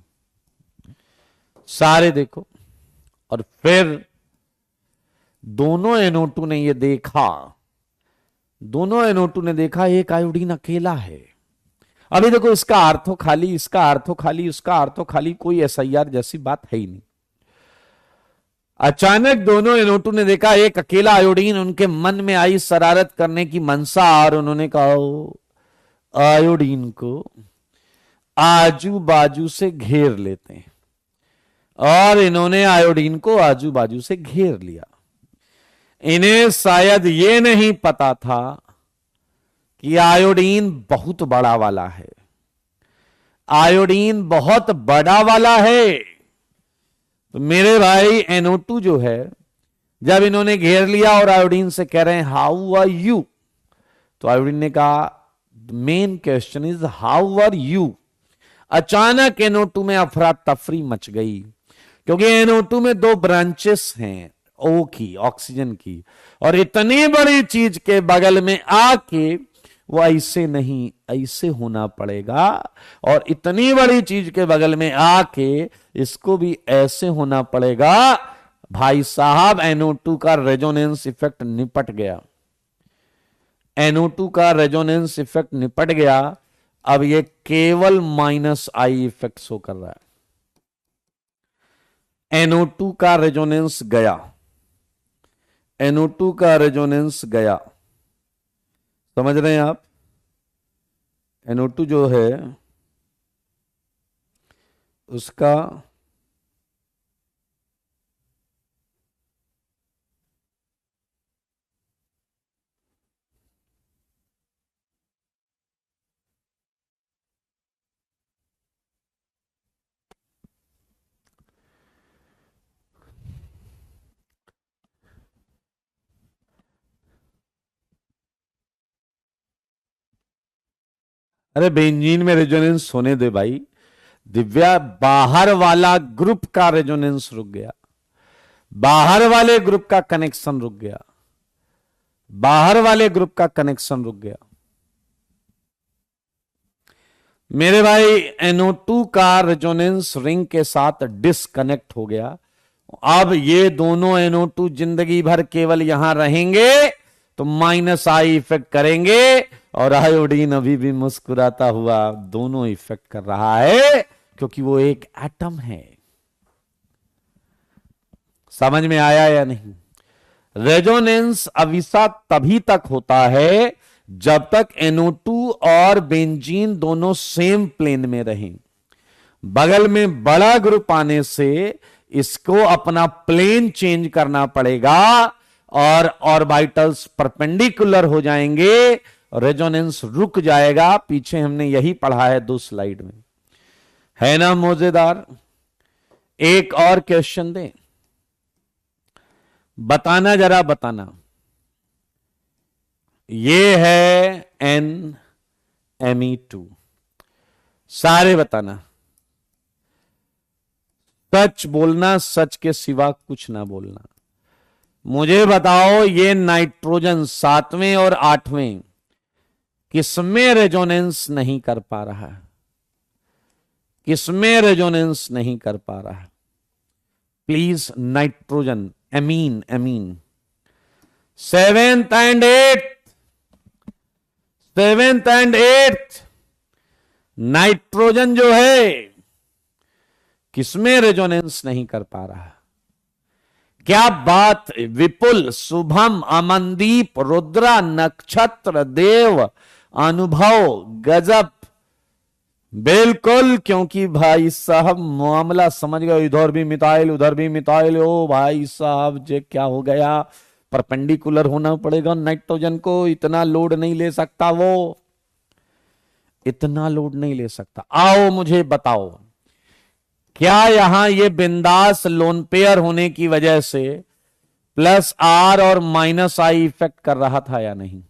सारे देखो, और फिर दोनों NO2 ने ये देखा, दोनों NO2 ने देखा एक आयोडीन अकेला है। अभी देखो, इसका आर्थो खाली, इसका आर्थो खाली, उसका आर्थो खाली, कोई एसआईआर जैसी बात है ही नहीं। अचानक दोनों NO2 ने देखा एक अकेला आयोडीन, उनके मन में आई शरारत करने की मनसा, और उन्होंने कहा आयोडीन को आजू बाजू से घेर लेते हैं, और इन्होंने आयोडीन को आजू बाजू से घेर लिया। इन्हें शायद ये नहीं पता था कि आयोडीन बहुत बड़ा वाला है, आयोडीन बहुत बड़ा वाला है। तो मेरे भाई NO2 जो है, जब इन्होंने घेर लिया और आयोडीन से कह रहे हैं हाउ आर यू, तो आयोडीन ने कहा main question is how are you. अचानक NO2 में अफरा तफरी मच गई, क्योंकि NO2 में 2 ब्रांचेस हैं O की, ऑक्सीजन की, और इतनी बड़ी चीज के बगल में आके वो ऐसे नहीं ऐसे होना पड़ेगा, और इतनी बड़ी चीज के बगल में आके इसको भी ऐसे होना पड़ेगा। भाई साहब, NO2 का रेजोनेंस इफेक्ट निपट गया, NO2 का रेजोनेंस इफेक्ट निपट गया। अब ये केवल -I इफेक्ट शो कर रहा है। NO2 का रेजोनेंस गया, NO2 का रेजोनेंस गया, समझ रहे हैं आप? NO2 जो है उसका अरे बेंजीन में रेजोनेंस होने दे भाई दिव्या, बाहर वाला ग्रुप का रेजोनेंस रुक गया, बाहर वाले ग्रुप का कनेक्शन रुक गया, बाहर वाले ग्रुप का कनेक्शन रुक गया। मेरे भाई NO2 का रेजोनेंस रिंग के साथ डिस्कनेक्ट हो गया। अब ये दोनों NO2 जिंदगी भर केवल यहां रहेंगे तो -I इफेक्ट करेंगे, और आयोडीन अभी भी मुस्कुराता हुआ दोनों इफेक्ट कर रहा है, क्योंकि वो एक एटम है। समझ में आया या नहीं? रेजोनेंस अविसा तभी तक होता है जब तक NO2 और बेंजीन दोनों सेम प्लेन में रहें। बगल में बड़ा ग्रुप आने से इसको अपना प्लेन चेंज करना पड़ेगा, और ऑर्बिटल्स परपेंडिकुलर हो जाएंगे, रेजोनेंस रुक जाएगा। पीछे हमने यही पढ़ा है 2 स्लाइड में, है ना मौजेदार? एक और क्वेश्चन दें, बताना, जरा बताना। ये है NMe2। सारे बताना। सच बोलना, सच के सिवा कुछ ना बोलना। मुझे बताओ ये नाइट्रोजन 7वें और 8वें किसमें रेजोनेंस नहीं कर पा रहा है? किसमें रेजोनेंस नहीं कर पा रहा है? Please nitrogen, amine, amine. 7th and 8th, 7th and 8th nitrogen जो है किसमें रेजोनेंस नहीं कर पा रहा है? क्या बात! विपुल, शुभम, अमनदीप, रुद्रा, नक्षत्र, देव, अनुभव, गजब। बिल्कुल, क्योंकि भाई साहब मामला समझ गए। इधर भी मिथाइल, उधर भी मिथाइल। ओ भाई साहब, जे क्या हो गया? परपेंडिकुलर होना पड़ेगा नाइट्रोजन को। इतना लोड नहीं ले सकता वो, इतना लोड नहीं ले सकता। आओ मुझे बताओ, क्या यहां ये बिंदास लोन पेयर होने की वजह से +R और -I इफेक्ट कर रहा था या नहीं?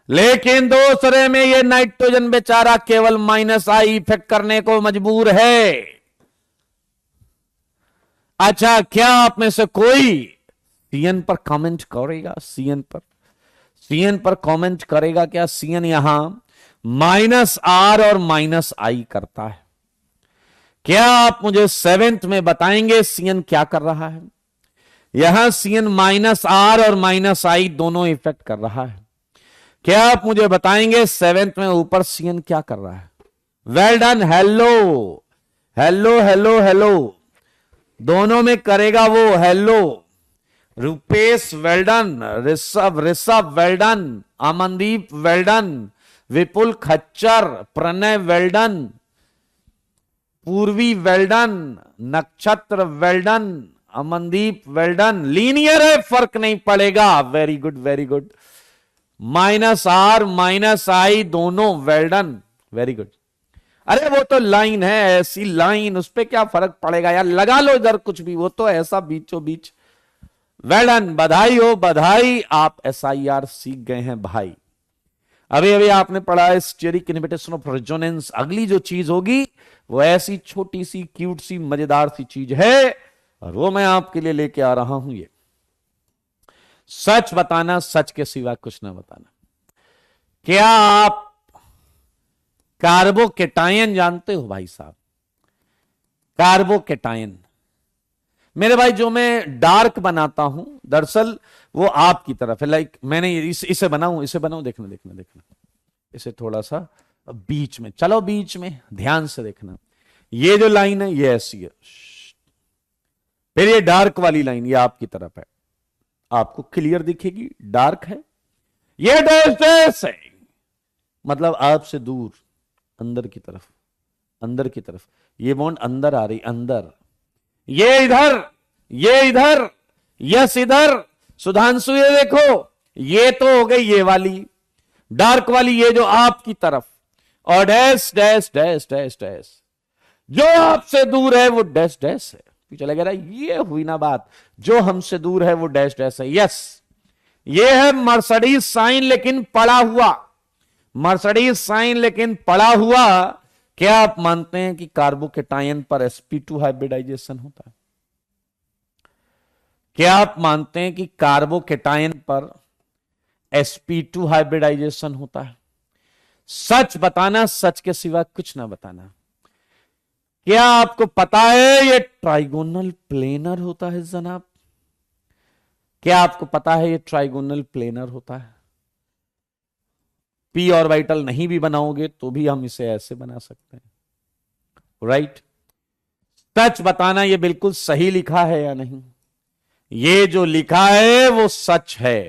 लेकिन दूसरे में ये नाइट्रोजन बेचारा केवल -I इफेक्ट करने को मजबूर है। अच्छा, क्या आप में से कोई CN पर कमेंट करेगा? CN पर, CN पर कमेंट करेगा क्या? CN यहां -R और -I करता है। क्या आप मुझे 7th में बताएंगे CN क्या कर रहा है? यहां CN -R और -I दोनों इफेक्ट कर रहा है। क्या आप मुझे बताएंगे 7th में ऊपर CN क्या कर रहा है? Well done. Hello hello hello hello, दोनों में करेगा वो। Hello Rupesh, well done. Rishabh, Rishabh well done. Amandeep well done. Vipul खच्चर, Pranay well done. Purvi well done. Nakshatra well done. Amandeep well done. Linear है, फर्क नहीं पड़ेगा। Very good, very good. -R -I दोनों वेल डन, वेरी गुड। अरे वो तो लाइन है, ऐसी लाइन, उस पर क्या फर्क पड़ेगा यार? लगा लो इधर कुछ भी, वो तो ऐसा बीचों बीच। वेल डन, बधाई हो, बधाई। आप SIR सीख गए हैं भाई। अभी अभी आपने पढ़ा है स्टेरिक इनहिबिशन ऑफ रेजोनेंस। अगली जो चीज होगी वो ऐसी छोटी सी क्यूट सी मजेदार सी चीज है, और वो मैं आपके लिए लेके आ रहा हूं। ये सच बताना, सच के सिवा कुछ ना बताना। क्या आप कार्बोकेटायन जानते हो भाई साहब? कार्बोकेटायन मेरे भाई, जो मैं डार्क बनाता हूं दरअसल वो आपकी तरफ है। लाइक मैंने इसे बनाऊं, इसे बनाऊं, देखना देखना देखना, इसे थोड़ा सा बीच में, चलो बीच में ध्यान से देखना। ये जो लाइन है ये ऐसी है, फिर ये डार्क वाली लाइन ये आपकी तरफ है, आपको क्लियर दिखेगी, डार्क है। ये डैश है, मतलब आपसे दूर, अंदर की तरफ, अंदर की तरफ। ये बॉन्ड अंदर आ रही, अंदर। ये इधर, ये इधर, यस इधर। सुधांशु ये देखो, ये तो हो गई ये वाली डार्क वाली, ये जो आपकी तरफ, और dash dash dash dash dash जो आपसे दूर है वो डैश डैश है। चला गया, ये हुई ना बात। जो हमसे दूर है वो डैश डैश है। यस, ये है मर्सिडीज साइन लेकिन पड़ा हुआ, मर्सिडीज साइन लेकिन पड़ा हुआ। क्या आप मानते हैं कि कार्बोकेटायन पर sp2 हाइब्रिडाइजेशन होता है? क्या आप मानते हैं कि कार्बोकेटायन पर sp2 हाइब्रिडाइजेशन होता है? सच बताना, सच के सिवा कुछ ना बताना। क्या आपको पता है ये ट्राइगोनल प्लेनर होता है जनाब? क्या आपको पता है ये ट्राइगोनल प्लेनर होता है? p ऑर्बिटल नहीं भी बनाओगे तो भी हम इसे ऐसे बना सकते हैं, राइट? सच बताना, ये बिल्कुल सही लिखा है या नहीं? ये जो लिखा है वो सच है।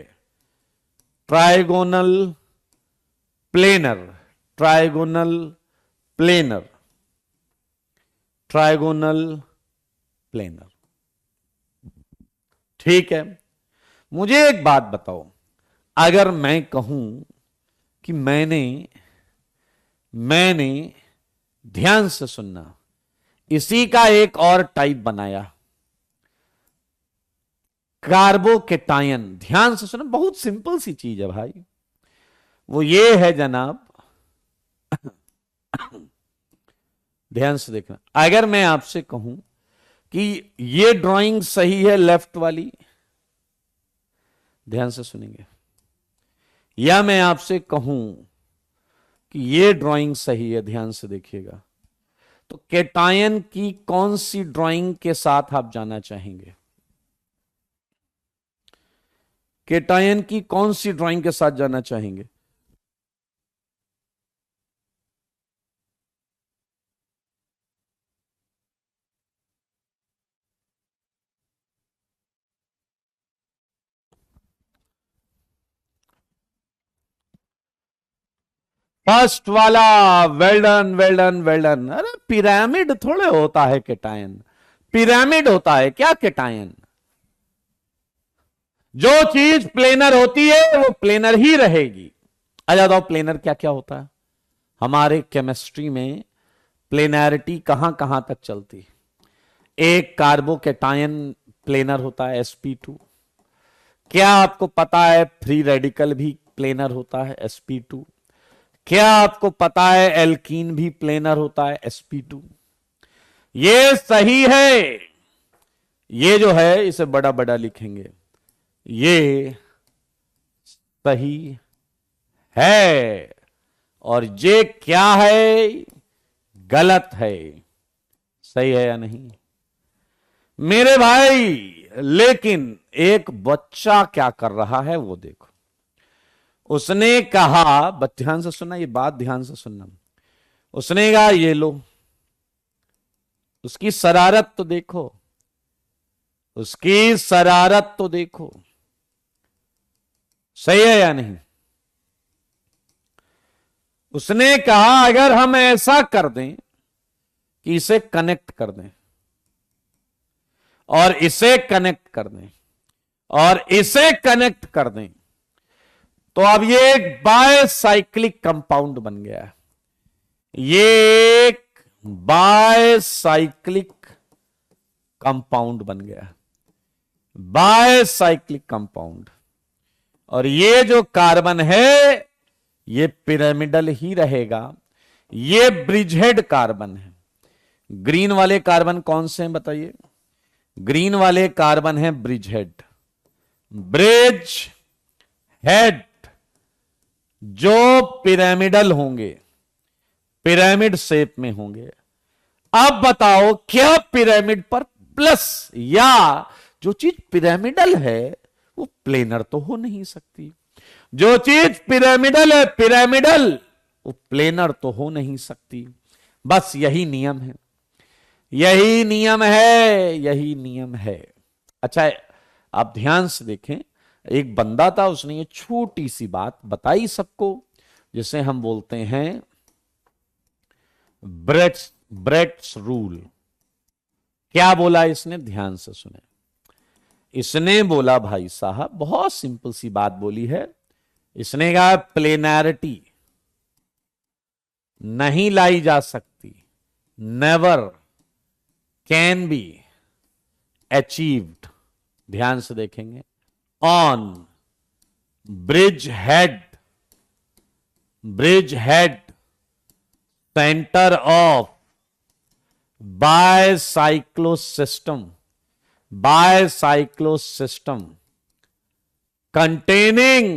Trigonal planar, trigonal planar, trigonal planar. ठीक है, मुझे एक बात बताओ, अगर मैं कहूं कि मैंने ध्यान से सुनना, इसी का एक और टाइप बनाया, कार्बोकेटायन, ध्यान से सुनो, बहुत सिंपल सी चीज है भाई, वो ये है जनाब, ध्यान से देखना। अगर मैं आपसे कहूं कि ये ड्राइंग सही है लेफ्ट वाली, ध्यान से सुनेंगे, या मैं आपसे कहूं कि ये ड्राइंग सही है, ध्यान से देखिएगा, तो केटायन की कौन सी ड्राइंग के साथ आप जाना चाहेंगे? केटायन की कौन सी ड्राइंग के साथ जाना चाहेंगे? फर्स्ट वाला, वेल्डन वेल्डन वेल्डन। अरे पिरामिड थोड़े होता है केटायन, पिरामिड होता है क्या केटायन? जो चीज प्लेनर होती है वो प्लेनर ही रहेगी। अच्छा बताओ प्लेनर क्या क्या होता है? हमारे केमिस्ट्री में प्लेनैरिटी कहां कहां तक चलती? एक कार्बोकेटायन प्लेनर होता है sp2। क्या आपको पता है फ्री रेडिकल भी प्लेनर होता है sp2? क्या आपको पता है एल्कीन भी प्लेनर होता है sp2? ये सही है, ये जो है इसे बड़ा बड़ा लिखेंगे, ये सही है, और ये क्या है? गलत है। सही है या नहीं मेरे भाई? लेकिन एक बच्चा क्या कर रहा है वो देखो। उसने कहा, ध्यान से सुनना, ये बात ध्यान से सुनना, उसने कहा ये लो, उसकी शरारत तो देखो, उसकी शरारत तो देखो, सही है या नहीं? उसने कहा अगर हम ऐसा कर दें कि इसे कनेक्ट कर दें और इसे कनेक्ट कर दें और इसे कनेक्ट कर दें, तो अब ये एक बायसाइक्लिक कंपाउंड बन गया है। ये एक बायसाइक्लिक कंपाउंड बन गया, बायसाइक्लिक कंपाउंड। और ये जो कार्बन है ये पिरामिडल ही रहेगा, ये ब्रिजहेड कार्बन है। ग्रीन वाले कार्बन कौन से हैं बताइए? ग्रीन वाले कार्बन है ब्रिजहेड, ब्रिज हेड, जो पिरामिडल होंगे, पिरामिड शेप में होंगे। अब बताओ क्या पिरामिड पर प्लस, या जो चीज पिरामिडल है वो प्लेनर तो हो नहीं सकती? जो चीज पिरामिडल है, पिरामिडल, वो प्लेनर तो हो नहीं सकती। बस यही नियम है, यही नियम है, यही नियम है। अच्छा आप ध्यान से देखें, एक बंदा था, उसने ये छोटी सी बात बताई सबको, जिसे हम बोलते हैं ब्रेट्स रूल। क्या बोला इसने? ध्यान से सुने। इसने बोला भाई साहब, बहुत सिंपल सी बात बोली है। इसने कहा प्लेनैरिटी नहीं लाई जा सकती, नेवर कैन बी अचीव्ड, ध्यान से देखेंगे, on bridgehead centre of bicyclo system containing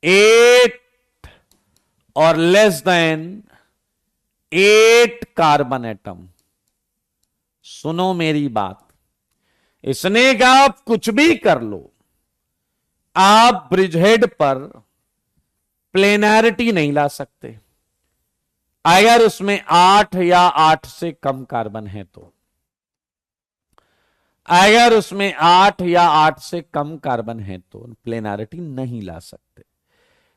8 और लेस देन 8 कार्बन एटम। सुनो मेरी बात, इसने कहा आप कुछ भी कर लो, आप ब्रिजहेड पर प्लेनैरिटी नहीं ला सकते अगर उसमें 8 या 8 से कम कार्बन है तो। अगर उसमें 8 या 8 से कम कार्बन है तो प्लेनैरिटी नहीं ला सकते।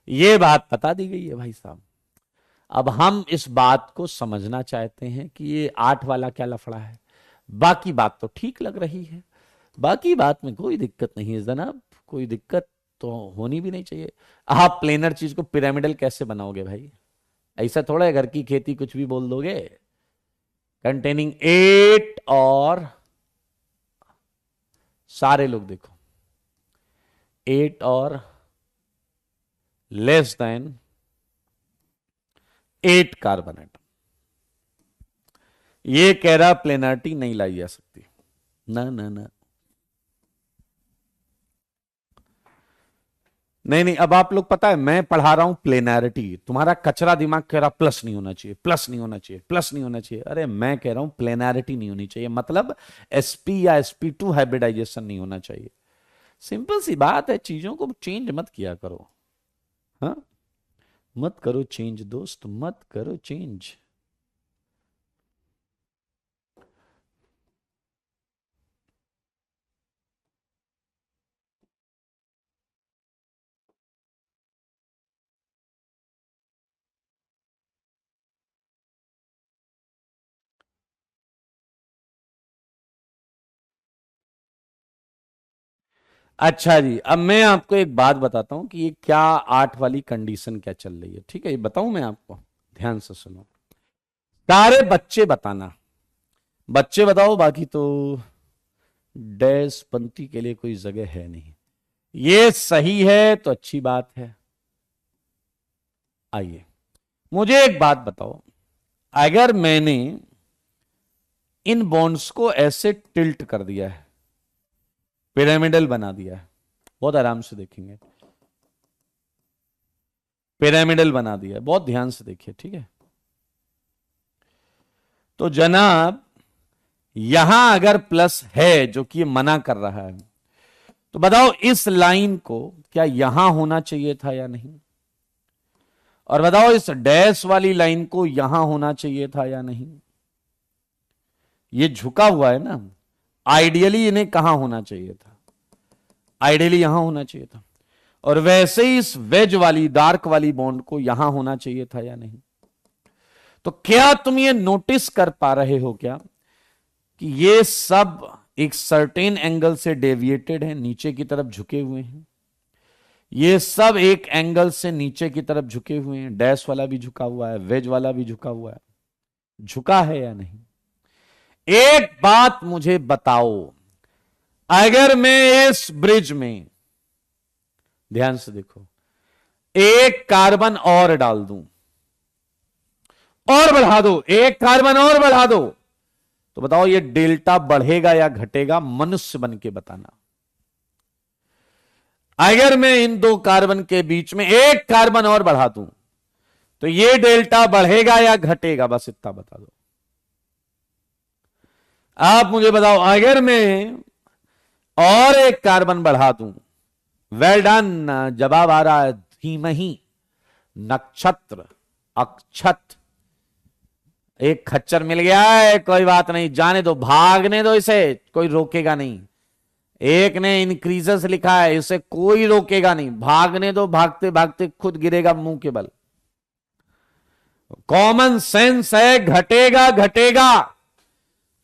यह बात बता दी गई है भाई साहब। अब हम इस बात को समझना चाहते हैं कि ये 8 वाला क्या लफड़ा है। बाकी बात तो ठीक लग रही है, बाकी बात में कोई दिक्कत नहीं है जनाब, कोई दिक्कत तो होनी भी नहीं चाहिए। आप प्लेनर चीज को पिरामिडल कैसे बनाओगे भाई? ऐसा थोड़ा है घर की खेती कुछ भी बोल दोगे। कंटेनिंग 8 और सारे लोग देखो, 8 और लेस देन 8 कार्बन एटम। ये कह रहा प्लेनरिटी नहीं लाई जा सकती, ना ना ना, नहीं नहीं। अब आप लोग, पता है मैं पढ़ा रहा हूं प्लेनैरिटी, तुम्हारा कचरा दिमाग कह रहा प्लस नहीं होना चाहिए, प्लस नहीं होना चाहिए, प्लस नहीं होना चाहिए। अरे मैं कह रहा हूं प्लेनैरिटी नहीं होनी चाहिए, मतलब sp या sp2 हाइब्रिडाइजेशन नहीं होना चाहिए। सिंपल सी बात है, चीजों को चेंज मत किया करो। हाँ, मत करो चेंज दोस्त, मत करो चेंज। अच्छा जी, अब मैं आपको एक बात बताता हूं कि ये क्या 8 वाली कंडीशन क्या चल रही है, ठीक है? ये बताऊं मैं आपको, ध्यान से सुनो। सारे बच्चे बताना, बच्चे बताओ, बाकी तो डैश पंक्ति के लिए कोई जगह है नहीं। ये सही है तो अच्छी बात है। आइए, मुझे एक बात बताओ, अगर मैंने इन बॉन्ड्स को ऐसे टिल्ट कर दिया है, पिरामिडल बना दिया है, बहुत आराम से देखेंगे, पिरामिडल बना दिया है, बहुत ध्यान से देखिए, ठीक है? तो जनाब, यहां अगर प्लस है, जो कि मना कर रहा है, तो बताओ इस लाइन को क्या यहां होना चाहिए था या नहीं? और बताओ इस डैश वाली लाइन को यहां होना चाहिए था या नहीं? ये झुका हुआ है ना, आइडियली इन्हें कहां होना चाहिए था? आइडियली यहां होना चाहिए था। और वैसे ही इस वेज वाली, डार्क वाली बॉन्ड को यहां होना चाहिए था या नहीं? तो क्या तुम ये नोटिस कर पा रहे हो क्या कि ये सब एक सर्टेन एंगल से डेविएटेड है, नीचे की तरफ झुके हुए हैं। ये सब एक एंगल से नीचे की तरफ झुके हुए हैं, डैश वाला भी झुका हुआ है, वेज वाला भी झुका हुआ है। झुका है या नहीं? एक बात मुझे बताओ, अगर मैं इस ब्रिज में, ध्यान से देखो, एक कार्बन और डाल दूं, और बढ़ा दो, एक कार्बन और बढ़ा दो, तो बताओ ये डेल्टा बढ़ेगा या घटेगा? मनुष्य बन के बताना। अगर मैं इन दो कार्बन के बीच में एक कार्बन और बढ़ा दूं, तो ये डेल्टा बढ़ेगा या घटेगा? बस इतना बता दो। आप मुझे बताओ, अगर मैं और एक कार्बन बढ़ा दूं, वेल डन, जवाब आ रहा है धीमही, नक्षत्र, अक्षत। एक खच्चर मिल गया है, कोई बात नहीं, जाने दो, भागने दो इसे, कोई रोकेगा नहीं। एक ने इंक्रीजेस लिखा है, इसे कोई रोकेगा नहीं, भागने दो, भागते भागते खुद गिरेगा मुंह के बल। कॉमन सेंस है, घटेगा घटेगा।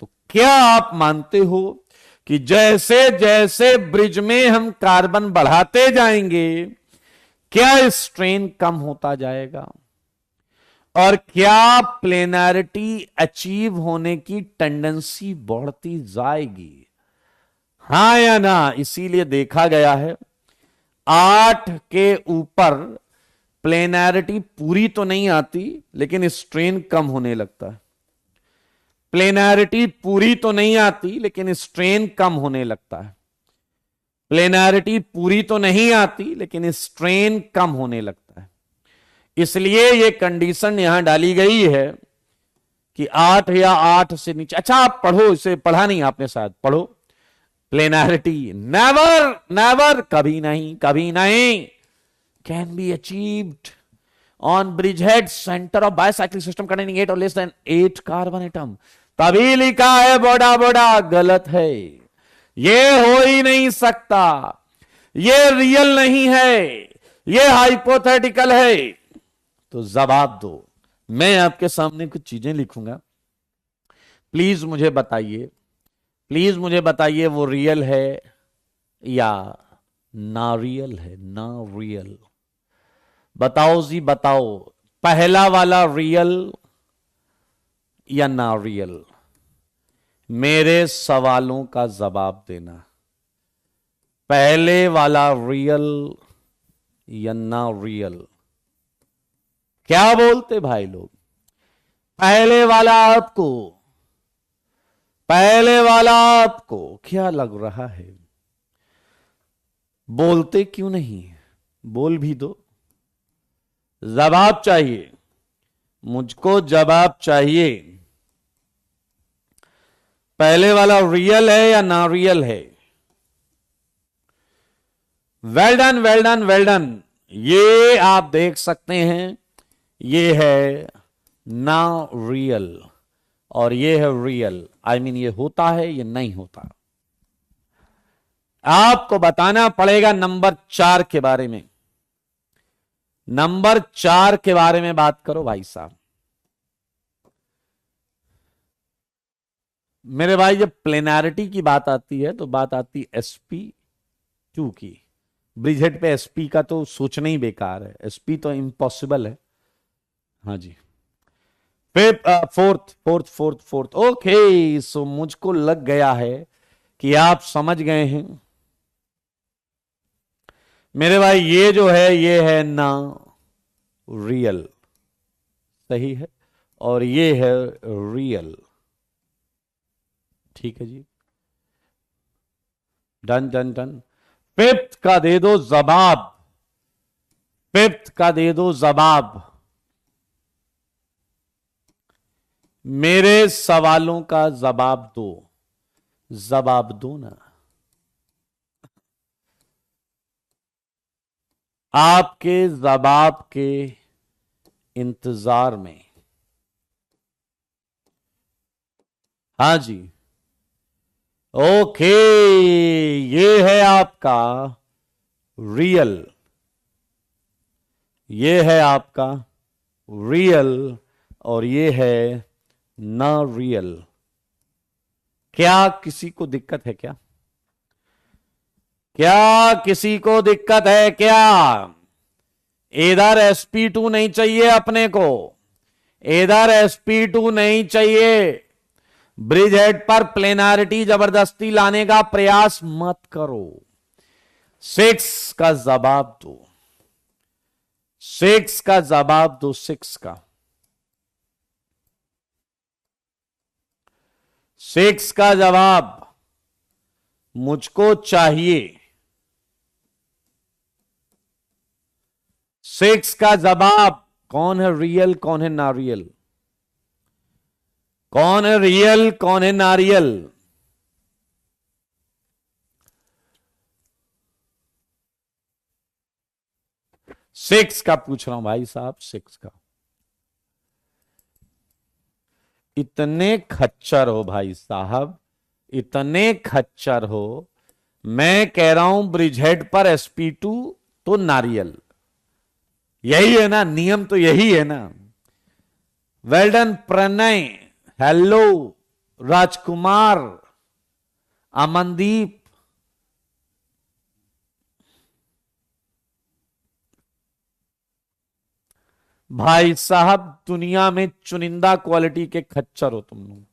तो क्या आप मानते हो कि जैसे जैसे ब्रिज में हम कार्बन बढ़ाते जाएंगे, क्या स्ट्रेन कम होता जाएगा? और क्या प्लेनैरिटी अचीव होने की टेंडेंसी बढ़ती जाएगी? हां या ना? इसीलिए देखा गया है 8 के ऊपर प्लेनैरिटी पूरी तो नहीं आती, लेकिन स्ट्रेन कम होने लगता है। प्लेनैरिटी पूरी तो नहीं आती, लेकिन स्ट्रेन कम होने लगता है। प्लेनैरिटी पूरी तो नहीं आती, लेकिन स्ट्रेन कम होने लगता है। इसलिए यह कंडीशन यहां डाली गई है कि 8 या 8 से नीचे। अच्छा, आप पढ़ो, इसे पढ़ा नहीं आपने, शायद पढ़ो। प्लेनैरिटी नेवर नेवर, कभी नहीं, कभी नहीं, can be achieved on bridgehead centre of bicyclic system containing 8 और लेस देन 8 कार्बन एटम। तभी लिखा है बड़ा बड़ा, गलत है, ये हो ही नहीं सकता, ये रियल नहीं है, ये हाइपोथेटिकल है। तो जवाब दो। मैं आपके सामने कुछ चीजें लिखूंगा, प्लीज मुझे बताइए, प्लीज मुझे बताइए वो रियल है या ना रियल है? ना रियल, बताओ जी बताओ, पहला वाला रियल या ना रियल? मेरे सवालों का जवाब देना। पहले वाला रियल या ना रियल? क्या बोलते भाई लोग? पहले वाला आपको, पहले वाला आपको क्या लग रहा है? बोलते क्यों नहीं? बोल भी दो। जवाब चाहिए, मुझको जवाब चाहिए। पहले वाला रियल है या ना रियल है? Well done, well done, well done. ये आप देख सकते हैं, ये है ना रियल और ये है रियल। आई मीन ये होता है, ये नहीं होता। आपको बताना पड़ेगा नंबर 4 के बारे में। नंबर 4 के बारे में बात करो भाई साहब। मेरे भाई जब प्लेनारिटी की बात आती है तो बात आती है sp2 की। ब्रिजहेड पे sp का तो सोचना ही बेकार है, sp तो इम्पॉसिबल है। हाँ जी, फिफ्थ, फोर्थ। ओके, सो मुझको लग गया है कि आप समझ गए हैं मेरे भाई। ये जो है ये है ना रियल, सही है, और ये है रियल। ठीक है जी, डन डन डन। फिफ्थ का दे दो जवाब, फिफ्थ का दे दो जवाब। मेरे सवालों का जवाब दो, जवाब दो ना। आपके जवाब के इंतजार में। हाँ जी, ओके, ये है आपका रियल, ये है आपका रियल और ये है ना रियल। क्या किसी को दिक्कत है क्या? क्या किसी को दिक्कत है क्या? इधर sp2 नहीं चाहिए अपने को, इधर sp2 नहीं चाहिए। ब्रिज हेड पर प्लेनारिटी जबरदस्ती लाने का प्रयास मत करो। 6 का जवाब दो, 6 का जवाब दो, 6 का, 6 का जवाब मुझको चाहिए। 6 का जवाब। कौन है रियल, कौन है नारियल? कौन है रियल, कौन है नारियल? सिक्स का पूछ रहा हूं भाई साहब, 6 का। इतने खच्चर हो भाई साहब, इतने खच्चर हो। मैं कह रहा हूं ब्रिजहेड पर sp2 तो नारियल। यही है ना नियम, तो यही है ना। वेल्डन प्रणय, हेलो राजकुमार, अमनदीप, भाई साहब दुनिया में चुनिंदा क्वालिटी के खच्चर हो तुम लोग।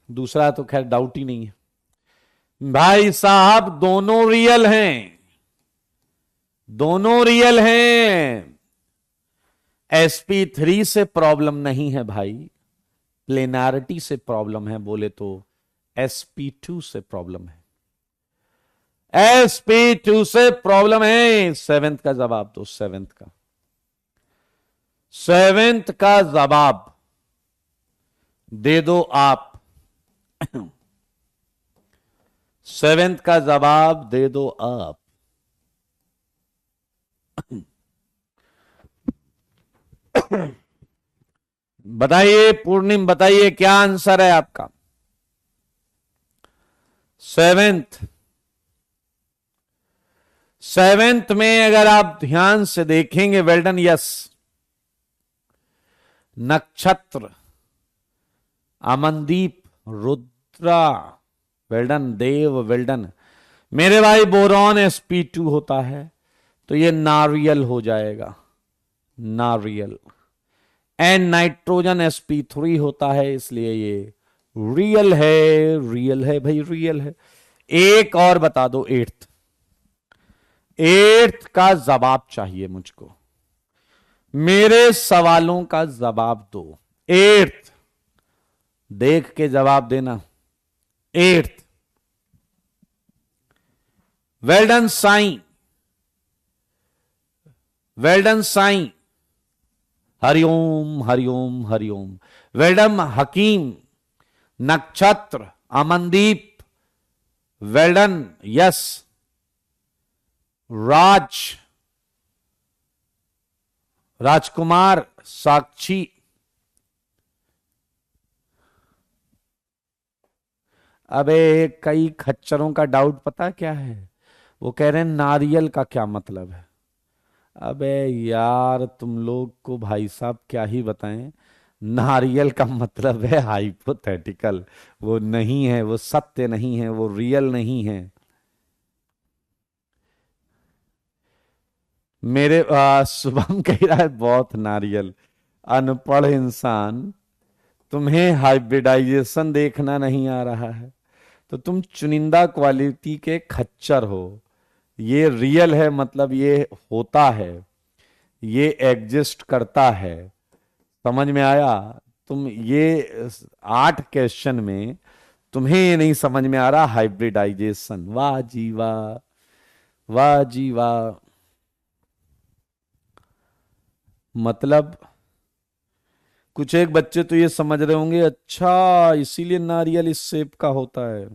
दूसरा तो खैर डाउट ही नहीं है भाई साहब। दोनों रियल हैं, दोनों रियल हैं। sp3 से प्रॉब्लम नहीं है भाई, प्लेनारिटी से प्रॉब्लम है। बोले तो sp2 से प्रॉब्लम है, sp2 से प्रॉब्लम है। 7th का जवाब दो, 7th का, 7th का जवाब दे दो आप। 7th का जवाब दे दो आप। बताइए पूर्णिम, बताइए क्या आंसर है आपका? 7th, 7th में अगर आप ध्यान से देखेंगे, वेल्डन, यस, नक्षत्र, अमनदीप, रुद्रा, वेल्डन, देव, वेल्डन। मेरे भाई बोरॉन sp2 होता है तो ये नारियल हो जाएगा, नारियल। एंड नाइट्रोजन sp3 होता है, इसलिए ये रियल है, रियल है भाई, रियल है। एक और बता दो, एट्थ। एट्थ का जवाब चाहिए मुझको, मेरे सवालों का जवाब दो। एट्थ, देख के जवाब देना। Eighth, well done Sai, well done Sai, Hariom Hariom Hariom. Well done Hakim, Nakshatra, Amandeep, well done, yes. Raj, Rajkumar, Sakshi. अबे कई खच्चरों का डाउट पता क्या है, वो कह रहे हैं नारियल का क्या मतलब है। अबे यार तुम लोग को भाई साहब क्या ही बताएं, नारियल का मतलब है हाइपोथेटिकल, वो नहीं है, वो सत्य नहीं है, वो रियल नहीं है। मेरे शुभम कह रहा है बहुत नारियल। अनपढ़ इंसान, तुम्हें हाइब्रिडाइजेशन देखना नहीं आ रहा है, तो तुम चुनिंदा क्वालिटी के खच्चर हो। ये रियल है मतलब ये होता है, ये एग्जिस्ट करता है। समझ में आया? तुम ये 8 क्वेश्चन में तुम्हें ये नहीं समझ में आ रहा हाइब्रिडाइजेशन। वाह जी वाह, वाह जी वाह। मतलब कुछ एक बच्चे तो ये समझ रहे होंगे, अच्छा इसीलिए नारियल इस शेप का होता है।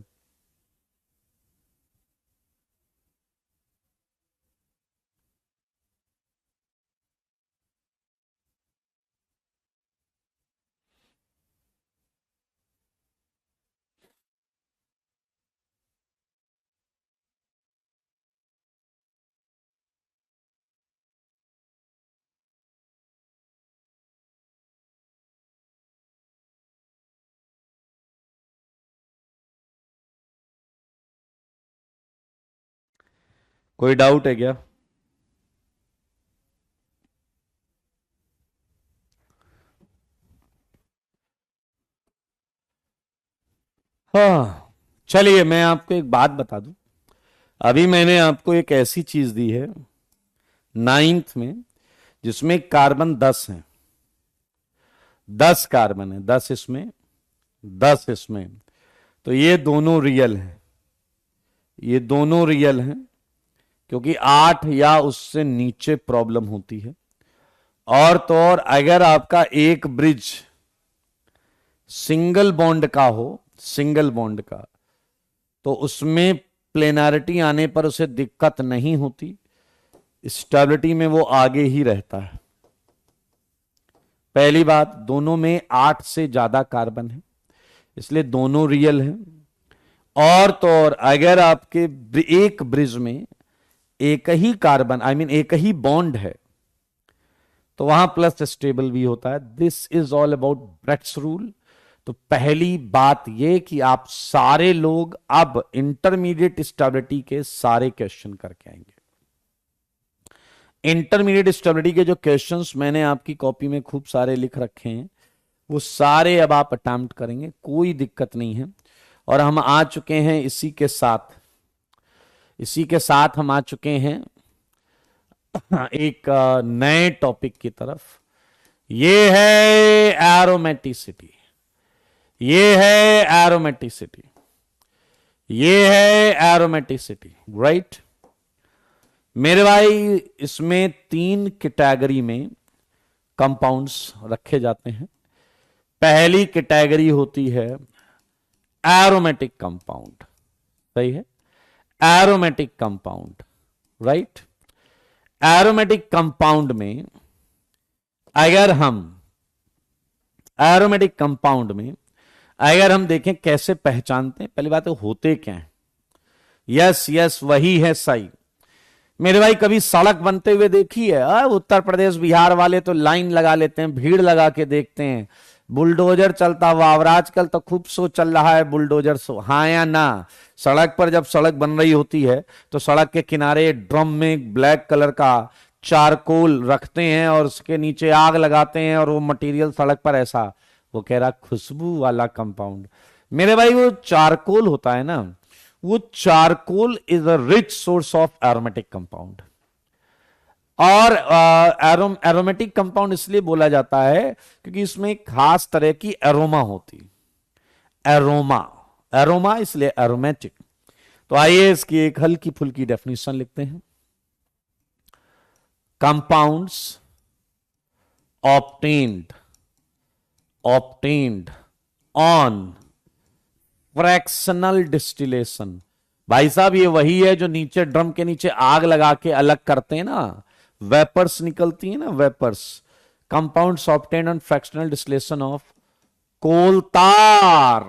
कोई डाउट है क्या? हाँ, चलिए मैं आपको एक बात बता दूं। अभी मैंने आपको एक ऐसी चीज दी है 9th में, जिसमें कार्बन 10 है। 10 कार्बन है, 10 इसमें, 10 इसमें। तो ये दोनों रियल हैं, ये दोनों रियल हैं, क्योंकि 8 या उससे नीचे प्रॉब्लम होती है। और तो और अगर आपका एक ब्रिज सिंगल बॉन्ड का हो, सिंगल बॉन्ड का, तो उसमें प्लेनारिटी आने पर उसे दिक्कत नहीं होती, स्टेबिलिटी में वो आगे ही रहता है। पहली बात, दोनों में 8 से ज्यादा कार्बन है, इसलिए दोनों रियल हैं। और तो और अगर आपके एक ब्रिज में एक ही कार्बन एक ही बॉन्ड है, तो वहां प्लस स्टेबल भी होता है। This is all about Bredt's rule. तो पहली बात यह कि आप सारे लोग अब इंटरमीडिएट स्टेबिलिटी के सारे क्वेश्चन करके आएंगे। इंटरमीडिएट स्टेबिलिटी के जो क्वेश्चंस मैंने आपकी कॉपी में खूब सारे लिख रखे हैं, वो सारे अब आप अटेम्प्ट करेंगे, कोई दिक्कत नहीं है। और हम आ चुके हैं इसी के साथ, इसी के साथ हम आ चुके हैं एक नए टॉपिक की तरफ। ये है एरोमेटिसिटी, ये है एरोमेटिसिटी, ये है एरोमेटिसिटी, राइट। मेरे भाई इसमें 3 कैटेगरी में कंपाउंड्स रखे जाते हैं। पहली कैटेगरी होती है एरोमेटिक कंपाउंड, सही है, aromatic compound, right. Aromatic compound में अगर हम एरोमेटिक कंपाउंड में अगर हम देखें कैसे पहचानते हैं, पहली बात है होते क्या हैं। यस यस वही है सही। मेरे भाई कभी सड़क बनते हुए देखी है? उत्तर प्रदेश बिहार वाले तो लाइन लगा लेते हैं, भीड़ लगा के देखते हैं। बुलडोजर चलता हुआ, और आजकल तो खूब शो चल रहा है बुलडोजर शो, हाँ या ना? सड़क पर जब सड़क बन रही होती है तो सड़क के किनारे ड्रम में ब्लैक कलर का चारकोल रखते हैं और उसके नीचे आग लगाते हैं और वो मटेरियल सड़क पर ऐसा, वो कह रहा खुशबू वाला कंपाउंड। मेरे भाई वो चारकोल होता है ना, वो charcoal is a rich source of aromatic compound. और एरोमेटिक कंपाउंड इसलिए बोला जाता है क्योंकि इसमें एक खास तरह की एरोमा होती, एरोमा, एरोमा इसलिए एरोमेटिक। तो आइए इसकी एक हल्की फुल्की डेफिनेशन लिखते हैं। Compounds obtained on fractional distillation. भाई साहब ये वही है जो नीचे ड्रम के नीचे आग लगा के अलग करते हैं ना, वेपर्स निकलती है ना, vapours. Compounds obtained on fractional distillation of coal tar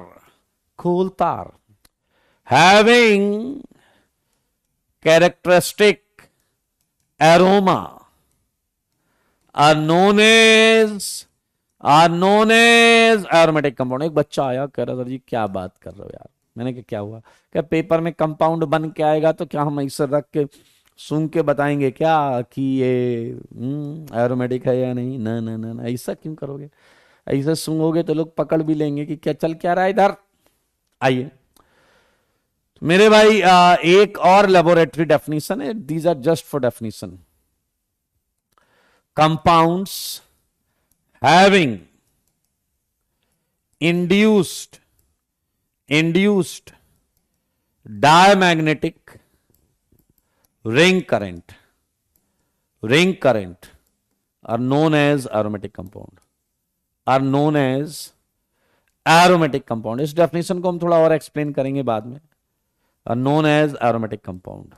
having characteristic aroma are known as aromatic compound। एक बच्चा आया कह रहा सर जी क्या बात कर रहे हो यार। मैंने कहा क्या हुआ? क्या पेपर में कंपाउंड बन के आएगा तो क्या हम ऐसे रख के सूंघ के बताएंगे क्या कि ये एरोमेटिक है या नहीं? ना ना ना ना, ऐसा क्यों करोगे? ऐसा सूंघोगे तो लोग पकड़ भी लेंगे कि क्या चल क्या रहा है इधर। आइए मेरे भाई एक और लेबोरेटरी डेफिनेशन है, these are just for definition. Compounds having induced diamagnetic ring current are known as aromatic compound. इस डेफिनेशन को हम थोड़ा और एक्सप्लेन करेंगे बाद में। Known as aromatic compound.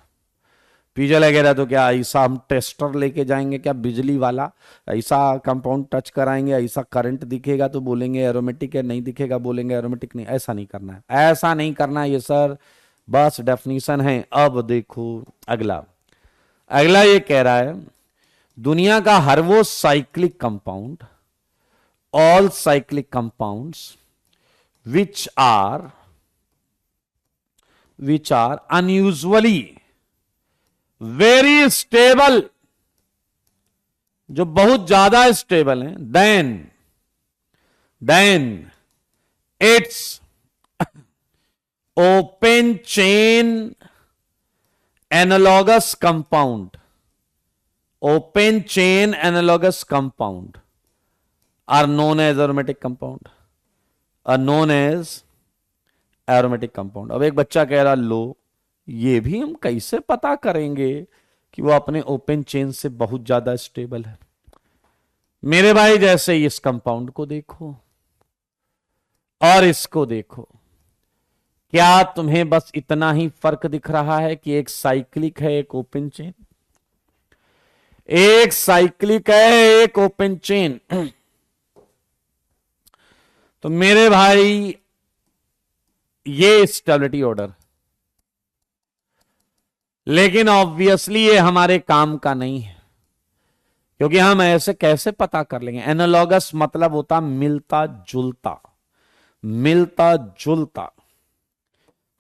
PJ लगेगा तो क्या ऐसा हम टेस्टर लेके जाएंगे क्या बिजली वाला, ऐसा कंपाउंड टच कराएंगे, ऐसा करंट दिखेगा तो बोलेंगे एरोमेटिक है, नहीं दिखेगा बोलेंगे एरोमेटिक नहीं? ऐसा नहीं करना है, ऐसा नहीं करना है ये सर, बस डेफिनेशन है। अब देखो अगला ये कह रहा है दुनिया का हर वो cyclic compound, all cyclic compounds which are unusually very stable, जो बहुत ज्यादा स्टेबल हैं, then its open chain analogous compound are known as aromatic compound, अब एक बच्चा कह रहा लो ये भी हम कैसे पता करेंगे कि वो अपने ओपन चेन से बहुत ज्यादा स्टेबल है? मेरे भाई जैसे इस कंपाउंड को देखो और इसको देखो, क्या तुम्हें बस इतना ही फर्क दिख रहा है कि एक साइक्लिक है एक ओपन चेन? एक साइक्लिक है एक ओपन चेन। तो मेरे भाई ये स्टेबिलिटी ऑर्डर, लेकिन ऑब्वियसली ये हमारे काम का नहीं है, क्योंकि हम ऐसे कैसे पता कर लेंगे? एनालॉगस मतलब होता मिलता जुलता।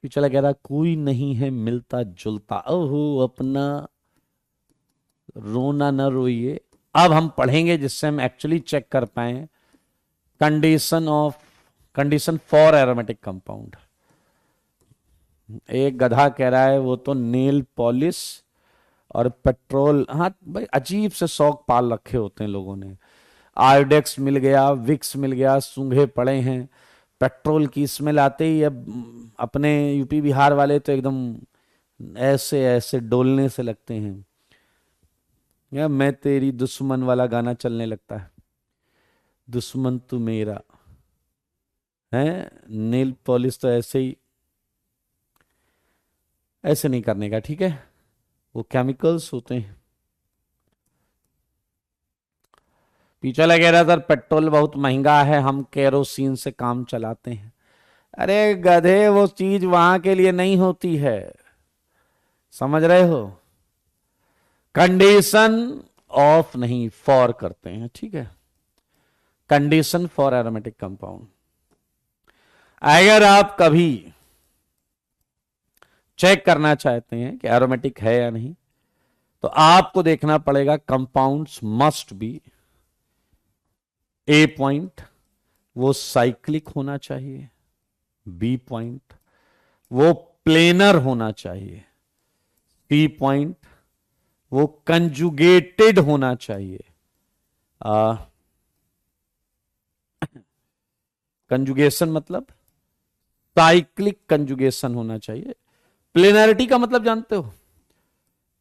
चला कह रहा कोई नहीं है मिलता जुलता, ओहो अपना रोना न रोइए। अब हम पढ़ेंगे जिससे हम एक्चुअली चेक कर पाए कंडीशन फॉर एरोमेटिक कंपाउंड। एक गधा कह रहा है वो तो नेल पॉलिश और पेट्रोल, हाँ भाई अजीब से शौक पाल रखे होते हैं लोगों ने। आयोडेक्स मिल गया, विक्स मिल गया, सूंघे पड़े हैं। पेट्रोल की स्मेल आते ही अब अपने यूपी बिहार वाले तो एकदम ऐसे ऐसे डोलने से लगते हैं, या मैं तेरी दुश्मन वाला गाना चलने लगता है, दुश्मन तू मेरा है। नेल पॉलिश तो ऐसे नहीं करने का, ठीक है? वो केमिकल्स होते हैं। पीछे लगे रहा सर पेट्रोल बहुत महंगा है, हम केरोसिन से काम चलाते हैं। अरे गधे वो चीज वहां के लिए नहीं होती है, समझ रहे हो? कंडीशन ऑफ नहीं फॉर करते हैं, ठीक है? Condition for aromatic compound. अगर आप कभी चेक करना चाहते हैं कि एरोमेटिक है या नहीं, तो आपको देखना पड़ेगा compounds must be A point वो साइक्लिक होना चाहिए, बी पॉइंट वो प्लेनर होना चाहिए। सी पॉइंट, वो कंजुगेटेड होना चाहिए। कंजुगेशन मतलब साइक्लिक कंजुगेशन होना चाहिए। प्लेनरिटी का मतलब जानते हो?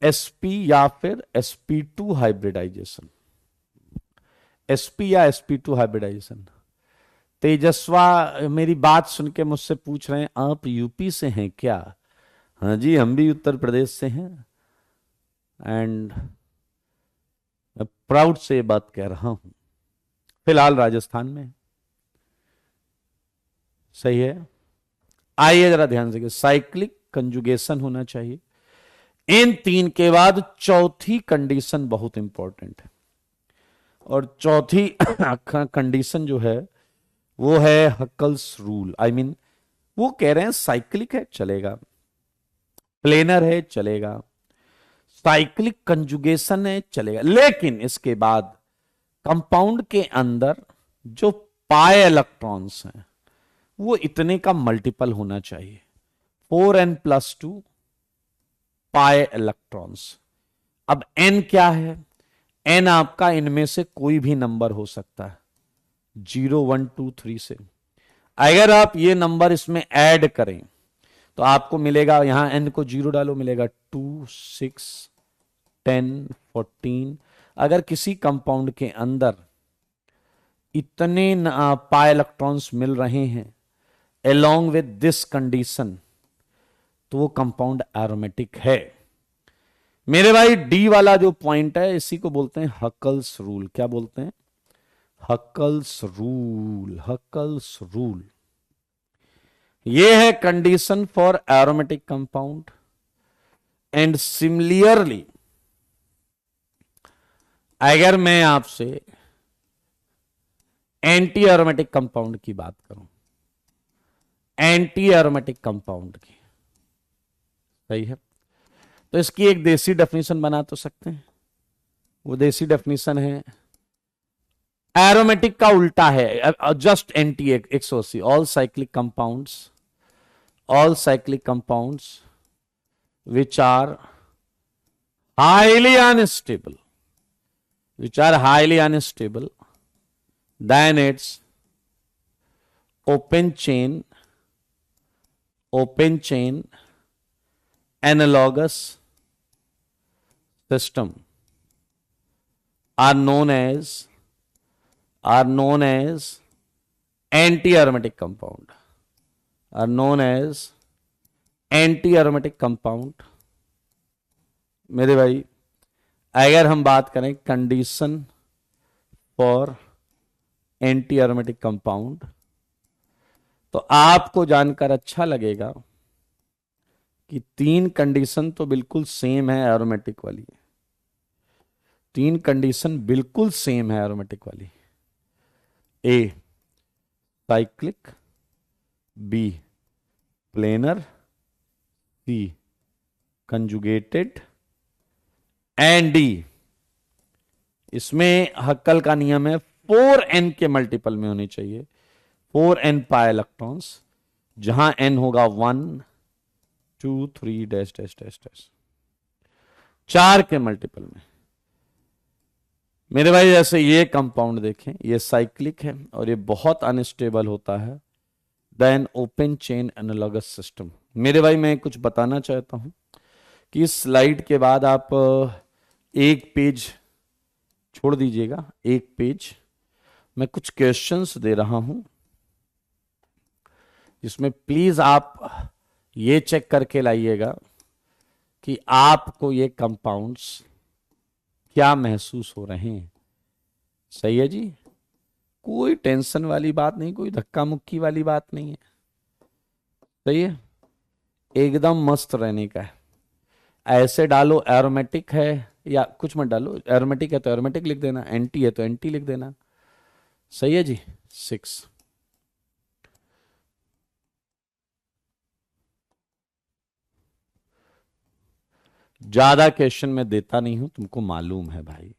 sp या फिर sp2 हाइब्रिडाइजेशन। sp या sp2 हाइब्रिडाइजेशन। तेजस्वा मेरी बात सुन के मुझसे पूछ रहे हैं आप यूपी से हैं क्या? हाँ जी, हम भी उत्तर प्रदेश से हैं, एंड मैं प्राउड से ये बात कह रहा हूं। फिलहाल राजस्थान में। सही है। आइए जरा ध्यान से, साइक्लिक कंजुगेशन होना चाहिए। इन तीन के बाद चौथी कंडीशन बहुत इंपॉर्टेंट है, और चौथी कंडीशन जो है वो है हकल्स रूल। आई मीन, वो कह रहे हैं साइक्लिक है चलेगा, प्लेनर है चलेगा, साइक्लिक कंजुगेशन है चलेगा, लेकिन इसके बाद कंपाउंड के अंदर जो पाई इलेक्ट्रॉन्स हैं वो इतने का मल्टीपल होना चाहिए, 4n+2 पाई इलेक्ट्रॉन्स। अब n क्या है? n आपका इनमें से कोई भी नंबर हो सकता है, 0 1 2 3 से। अगर आप ये नंबर इसमें ऐड करें तो आपको मिलेगा, यहां n को 0 डालो, मिलेगा 2 6 10 14। अगर किसी कंपाउंड के अंदर इतने पाई इलेक्ट्रॉन्स मिल रहे हैं along with this कंडीशन, तो वो कंपाउंड एरोमेटिक है। मेरे भाई डी वाला जो पॉइंट है इसी को बोलते हैं हकल्स रूल। क्या बोलते हैं? Huckel's rule. हकल्स रूल ये है condition for aromatic compound. And similarly अगर मैं आपसे एंटी एरोमेटिक कंपाउंड की बात करूं, एंटी एरोमेटिक कंपाउंड की, सही है, तो इसकी एक देसी डेफिनेशन बना तो सकते हैं। वो देसी डेफिनेशन है, एरोमेटिक का उल्टा है, just anti 180। All cyclic compounds which are highly unstable, then it's open chain analogous system are known as anti-aromatic compound, मेरे भाई अगर हम बात करें condition for anti aromatic compound, तो आपको जानकर अच्छा लगेगा कि तीन कंडीशन तो बिल्कुल सेम है एरोमेटिक वाली। तीन कंडीशन बिल्कुल सेम है एरोमेटिक वाली। A cyclic, B planar, C conjugated, and D, इसमें हक्कल का नियम है 4n के मल्टीपल में होनी चाहिए, 4n पाई इलेक्ट्रॉन्स, जहां n होगा 1 2 3 डैश डैश डैश डैश, 4 के मल्टीपल में। मेरे भाई जैसे ये कंपाउंड देखें, ये साइक्लिक है और ये बहुत अनस्टेबल होता है, then open chain analogous system. मेरे भाई मैं कुछ बताना चाहता हूं कि इस स्लाइड के बाद आप एक पेज छोड़ दीजिएगा, एक पेज मैं कुछ क्वेश्चंस दे रहा हूं, जिसमें प्लीज आप ये चेक करके लाइएगा कि आपको ये कंपाउंड्स क्या महसूस हो रहे हैं। सही है जी, कोई टेंशन वाली बात नहीं, कोई धक्का मुक्की वाली बात नहीं है। सही है, एकदम मस्त रहने का है। ऐसे डालो एरोमेटिक है, या कुछ मत डालो, एरोमेटिक है तो एरोमेटिक लिख देना, एंटी है तो एंटी लिख देना। सही है जी। 6 ज्यादा क्वेश्चन मैं देता नहीं हूं, तुमको मालूम है भाई।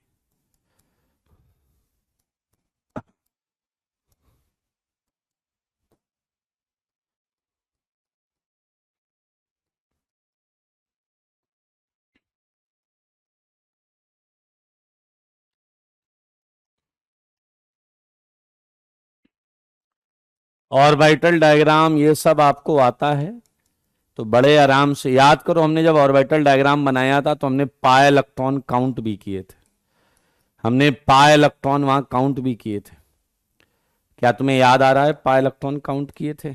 ऑर्बिटल डायग्राम ये सब आपको आता है तो बड़े आराम से याद करो। हमने जब ऑर्बिटल डायग्राम बनाया था तो हमने पाई इलेक्ट्रॉन काउंट भी किए थे, हमने पाई इलेक्ट्रॉन वहां काउंट भी किए थे। क्या तुम्हें याद आ रहा है पाई इलेक्ट्रॉन काउंट किए थे?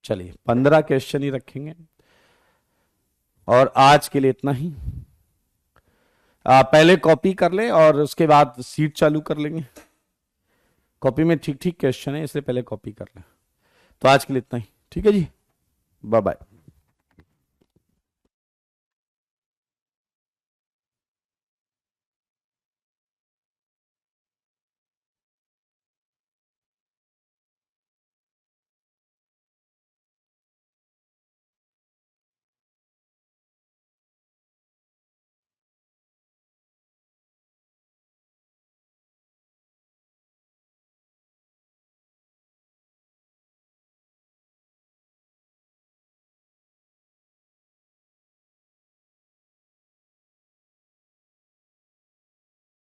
चलिए 15 क्वेश्चन ही रखेंगे और आज के लिए इतना ही। पहले कॉपी कर ले और उसके बाद सीट चालू कर लेंगे। कॉपी में ठीक ठीक क्वेश्चन है इसलिए पहले कॉपी कर ले। तो आज के लिए इतना ही, ठीक है जी, बाय बाय।